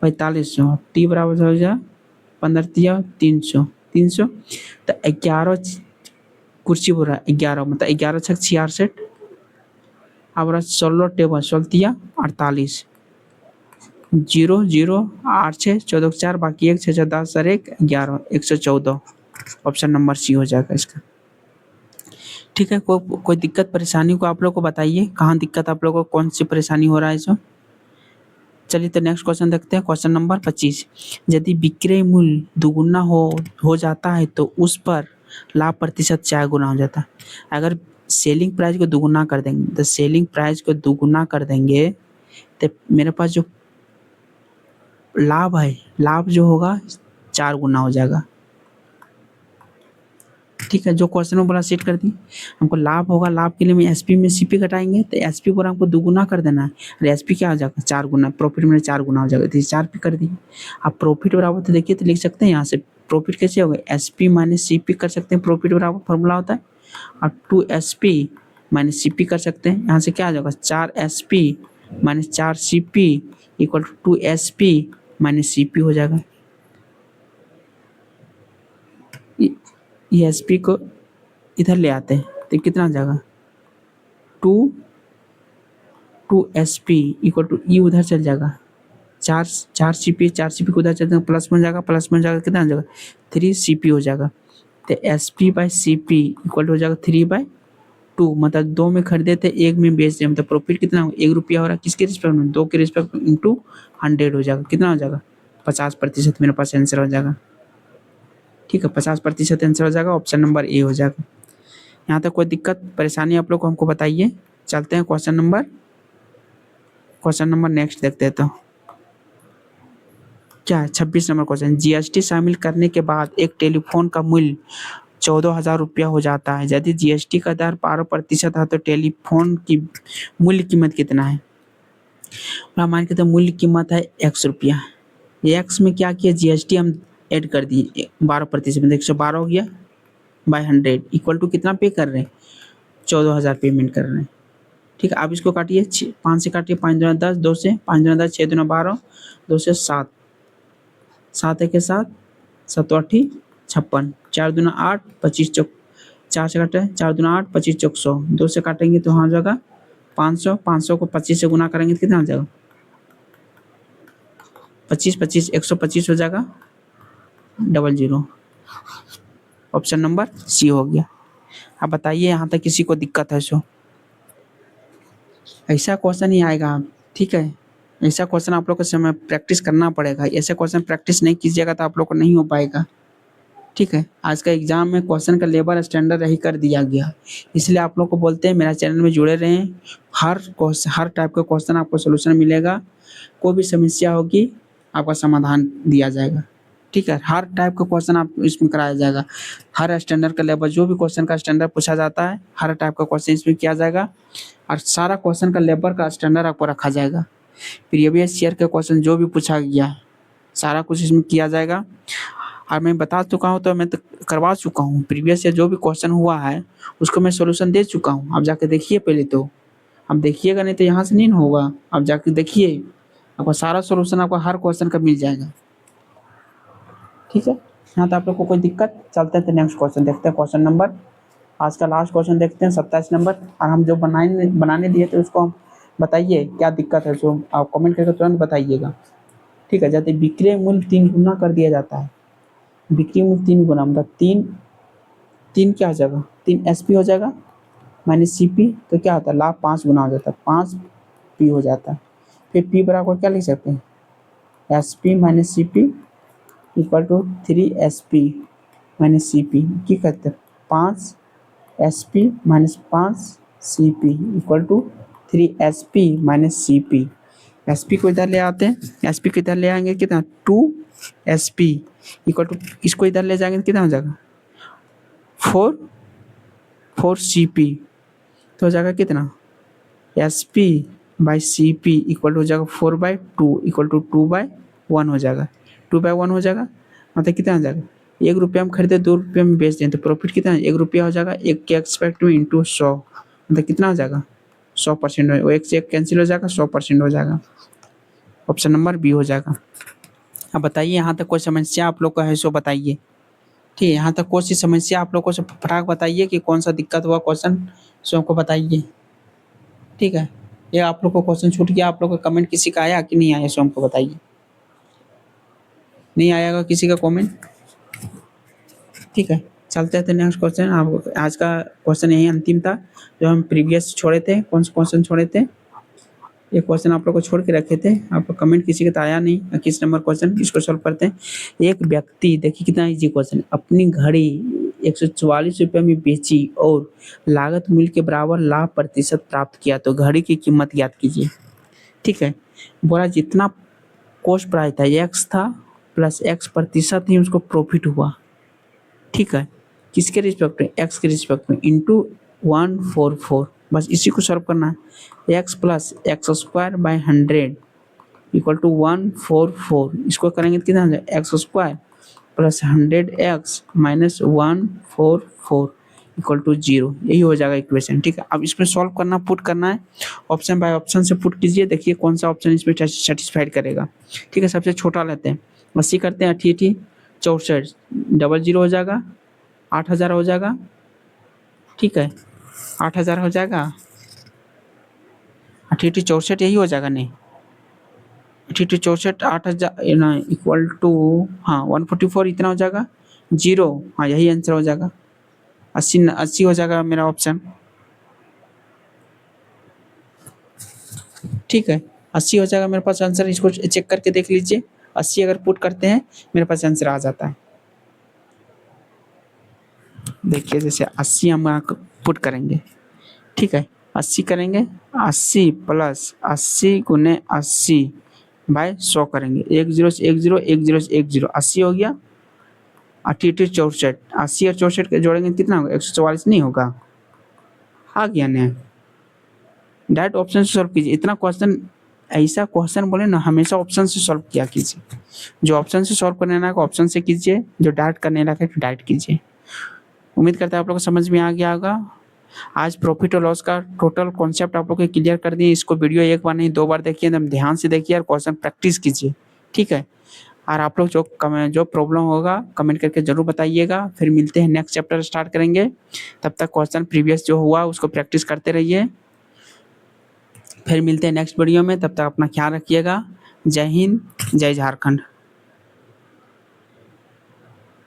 4500, टी बराबर हो जाएगा 15 तिया 300, 300, तो 11 कुर्सी बोल रहा है 11, मतलब 11 छक 66, अब 16 टेबल 16 तिया 48, 0 0 8 6 14 4 बाकी 1 6 10 और 1 11, 114, ऑप्शन नंबर सी हो जाएगा इसका। ठीक है, कोई दिक्कत परेशानी को आप लोग को बताइए, कहाँ दिक्कत आप लोगों को कौन सी परेशानी हो रहा है इसमें। चलिए तो नेक्स्ट क्वेश्चन देखते हैं, क्वेश्चन नंबर 25, यदि विक्रय मूल्य दुगुना हो जाता है तो उस पर लाभ प्रतिशत 4 गुना हो जाता है। अगर सेलिंग प्राइस को दुगुना कर देंगे, तो सेलिंग प्राइस को दुगुना कर देंगे तो मेरे पास जो लाभ है, लाभ जो होगा 4 गुना हो जाएगा। ठीक है, जो क्वेश्चन में बोला सेट कर दिए। हमको लाभ होगा, लाभ के लिए में एसपी में सीपी घटाएंगे तो एसपी पर हमको दुगुना कर देना है, और एसपी क्या हो जाएगा 4 गुना, प्रॉफिट में 4 गुना हो जाएगा, तो 4 पे कर दिए। अब प्रॉफिट बराबर तो देखिए तो लिख सकते हैं यहाँ से प्रॉफिट कैसे होगा, एसपी माइनस सीपी कर सकते हैं, प्रॉफिट बराबर फॉर्मूला होता है, और 2 एसपी माइनस सीपी कर सकते हैं। यहाँ से क्या आ जाएगा 4 SP minus 4 CP equal to 2 SP minus CP हो जाएगा। ये एस पी को इधर ले आते हैं तो कितना आ जाएगा 2 एस पी इक्वल टू ई उधर चल जाएगा, 4 सी पी को उधर चल जाएगा, प्लस में जाएगा, प्लस में जाएगा कितना आ जाएगा 3 सी पी हो जाएगा। तो S P by C P equal हो जाएगा 3/2, मतलब 2 में खरीदे थे 1 में बेच दिया, मतलब प्रॉफिट कितना होगा 1 रुपया हो रहा है, किसके रिस्पेक्ट में 2 के रिस्पेक्ट में इंटू 100 हो जाएगा, कितना हो जाएगा 50% मेरे पास आंसर हो जाएगा। ठीक है, 50% आंसर हो जाएगा, ऑप्शन नंबर ए हो जाएगा। यहाँ तक कोई दिक्कत परेशानी आप लोग को हमको बताइए। चलते हैं क्वेश्चन नंबर नेक्स्ट देखते हैं। तो क्या है 26 नंबर क्वेश्चन, जीएसटी शामिल करने के बाद एक टेलीफोन का मूल्य 14,000 रुपया हो जाता है, यदि जीएसटी का दर 12% है तो टेलीफोन की मूल्य कीमत कितना है। और मान के तो मूल्य कीमत है 100 रुपया, एक्स में क्या किया जीएसटी हम ऐड कर दिए 12%, में 112 हो गया बाई 100 इक्वल टू कितना पे कर रहे हैं 14,000 पेमेंट कर रहे हैं। ठीक है, आप इसको काटिए 5 से काटिए, 5 दूना 10, 2 से 5 दूना 10, 6 दूना 12, 2 से 7, 7 एक के 7, 7 8 56, 4 दूना 8, 25 चौक 4 से काटे 4 दूना 8, 25 चौक 100, 2 से काटेंगे तो हाँ हो जाएगा 500, 500 को 25 से गुना करेंगे तो कितना हो जाएगा 25 25 125 हो जाएगा 00। ऑप्शन नंबर सी हो गया। अब बताइए यहाँ तक किसी को दिक्कत है सो ऐसा क्वेश्चन ही आएगा। ठीक है, ऐसा क्वेश्चन आप लोग को समय प्रैक्टिस करना पड़ेगा, ऐसे क्वेश्चन प्रैक्टिस नहीं कीजिएगा तो आप लोग को नहीं हो पाएगा। ठीक है, आज का एग्जाम में क्वेश्चन का लेवल स्टैंडर्ड यही कर दिया गया, इसलिए आप लोग को बोलते हैं मेरा चैनल में जुड़े रहें, हर टाइप का क्वेश्चन आपको सोल्यूशन मिलेगा, कोई भी समस्या होगी आपका समाधान दिया जाएगा। ठीक है, हर टाइप का क्वेश्चन आप इसमें कराया जाएगा, हर स्टैंडर्ड का लेवल जो भी क्वेश्चन का स्टैंडर्ड पूछा जाता है हर टाइप का क्वेश्चन इसमें किया जाएगा, और सारा क्वेश्चन का लेवल का स्टैंडर्ड आपको रखा जाएगा। प्रीवियस ईयर का क्वेश्चन जो भी पूछा गया सारा कुछ इसमें किया जाएगा। और मैं बता चुका हूँ तो मैं तो करवा चुका हूँ, प्रीवियस ईयर जो भी क्वेश्चन हुआ है उसको मैं सोल्यूशन दे चुका हूँ, आप जाके देखिए पहले तो, अब देखिएगा नहीं तो यहाँ से नहीं होगा, आप जाके देखिए आपको सारा सोल्यूशन आपको हर क्वेश्चन का मिल जाएगा। ठीक है, यहाँ तो आप लोग को कोई दिक्कत, चलते हैं तो नेक्स्ट क्वेश्चन देखते हैं। क्वेश्चन नंबर आज का लास्ट क्वेश्चन देखते हैं 27 नंबर, और हम जो बनाने दिए थे उसको हम बताइए क्या दिक्कत है, जो आप कमेंट करके तुरंत बताइएगा। ठीक है, जैसे विक्रय मूल्य 3 गुना कर दिया जाता है, बिक्री मूल्य 3 गुना मतलब 3 क्या हो जाएगा 3 एसपी हो जाएगा माइनस सीपी, तो क्या होता है लाभ 5 गुना हो जाता है, 5 पी हो जाता है। फिर पी बराबर क्या लिख सकते हैं SP minus CP equal to 3 SP minus CP, की करते हैं 5 SP minus 5 CP equal to 3 SP minus CP. SP को इधर ले आते हैं, एसपी को इधर ले आएंगे कितना 2 एसपी इक्वल टू, इसको इधर ले जाएंगे तो कितना हो जाएगा 4 सीपी, तो हो जाएगा कितना एसपी बाई सीपी इक्वल हो जाएगा 4/2 इक्वल टू 2/1 हो जाएगा, 2/1 हो जाएगा, मतलब कितना हो जाएगा 1 रुपया हम खरीदे 2 रुपये में बेच दें तो प्रॉफिट कितना है 1 रुपया हो जाएगा, 1 के एक्सपेक्ट में इंटू 100, मतलब कितना हो जाएगा 100% हो, 1 से 1 कैंसिल हो जाएगा 100% हो जाएगा। ऑप्शन नंबर बी हो जाएगा। अब बताइए यहाँ तक कोई समस्या आप लोग का है सो बताइए। ठीक है, यहाँ तक कोई सी समस्या आप लोग को फटाक बताइए कि कौन सा दिक्कत हुआ क्वेश्चन सो हमको बताइए। ठीक है, ये आप लोग को क्वेश्चन छूट गया, आप लोग का कमेंट किसी का आया कि नहीं आया सो हमको बताइए। नहीं आएगा किसी का कमेंट। ठीक है, चलते हैं तो नेक्स्ट क्वेश्चन। आप आज का क्वेश्चन यही अंतिम था, जो हम प्रीवियस छोड़े थे, कौन से क्वेश्चन छोड़े थे, ये क्वेश्चन आप लोग को छोड़ के रखे थे, आपको कमेंट किसी का तो आया नहीं। किस नंबर क्वेश्चन, इसको सॉल्व करते हैं। एक व्यक्ति, देखिए कितना इजी क्वेश्चन, अपनी घड़ी 144 रुपये में बेची और लागत मूल्य के बराबर लाभ प्रतिशत प्राप्त किया, तो घड़ी की कीमत याद कीजिए। ठीक है, बोला जितना कॉस्ट प्राइस था एक्स था प्लस एक्स प्रतिशत ही उसको प्रॉफिट हुआ। ठीक है, किसके रिस्पेक्ट में, एक्स के रिस्पेक्ट में, इंटू 144, बस इसी को सॉल्व करना है। X plus X square by 100 equal to 144, इसको करेंगे तो कितना हो जाएगा, X square plus 100x minus 144 equal to 0, यही हो जाएगा इक्वेशन। ठीक है, अब इसमें सॉल्व करना, पुट करना है, ऑप्शन बाय ऑप्शन से पुट कीजिए, देखिए कौन सा ऑप्शन इसमें सेटिस्फाइड करेगा। ठीक है, सबसे छोटा लेते हैं, 80 करते हैं, 88 64, डबल 0 हो जाएगा, 8000 हो जाएगा। ठीक है, 8000 हो जाएगा, 88 64 यही हो जाएगा, नहीं 88 64 8000 ना इक्वल टू, हाँ 144 इतना हो जाएगा, 0, हाँ यही आंसर हो जाएगा, 80 हो जाएगा मेरा ऑप्शन। ठीक है, 80 हो जाएगा मेरे पास आंसर, इसको चेक करके देख लीजिए, 80 अगर पुट करते हैं मेरे पास आंसर आ जाता है। देखिए जैसे 80 हम पुट करेंगे, ठीक है 80 करेंगे, 80 प्लस 80 गुने 80 बाय 100 करेंगे, 1 0 से 1 0, 1 0 से 1 0, 80 हो गया, 88 64, 80 और 64 के जोड़ेंगे कितना होगा, 144 नहीं होगा, आ गया ना। डायरेक्ट ऑप्शन से सॉल्व कीजिए, इतना क्वेश्चन, ऐसा क्वेश्चन बोले ना हमेशा ऑप्शन से सॉल्व किया कीजिए, जो ऑप्शन से सॉल्व करने लायक ऑप्शन से कीजिए, जो डायरेक्ट करने लायक है डायरेक्ट कीजिए। उम्मीद करता है आप लोगों को समझ में आ गया होगा। आज प्रॉफिट और लॉस का टोटल कॉन्सेप्ट आप लोग को क्लियर कर दिए। इसको वीडियो एक बार नहीं 2 बार देखिए, एकदम ध्यान से देखिए और क्वेश्चन प्रैक्टिस कीजिए। ठीक है, और आप लोग जो प्रॉब्लम होगा कमेंट करके जरूर बताइएगा। फिर मिलते हैं, नेक्स्ट चैप्टर स्टार्ट करेंगे, तब तक क्वेश्चन प्रीवियस जो हुआ उसको प्रैक्टिस करते रहिए। फिर मिलते हैं नेक्स्ट वीडियो में, तब तक अपना ख्याल रखिएगा। जय हिंद, जय झारखंड।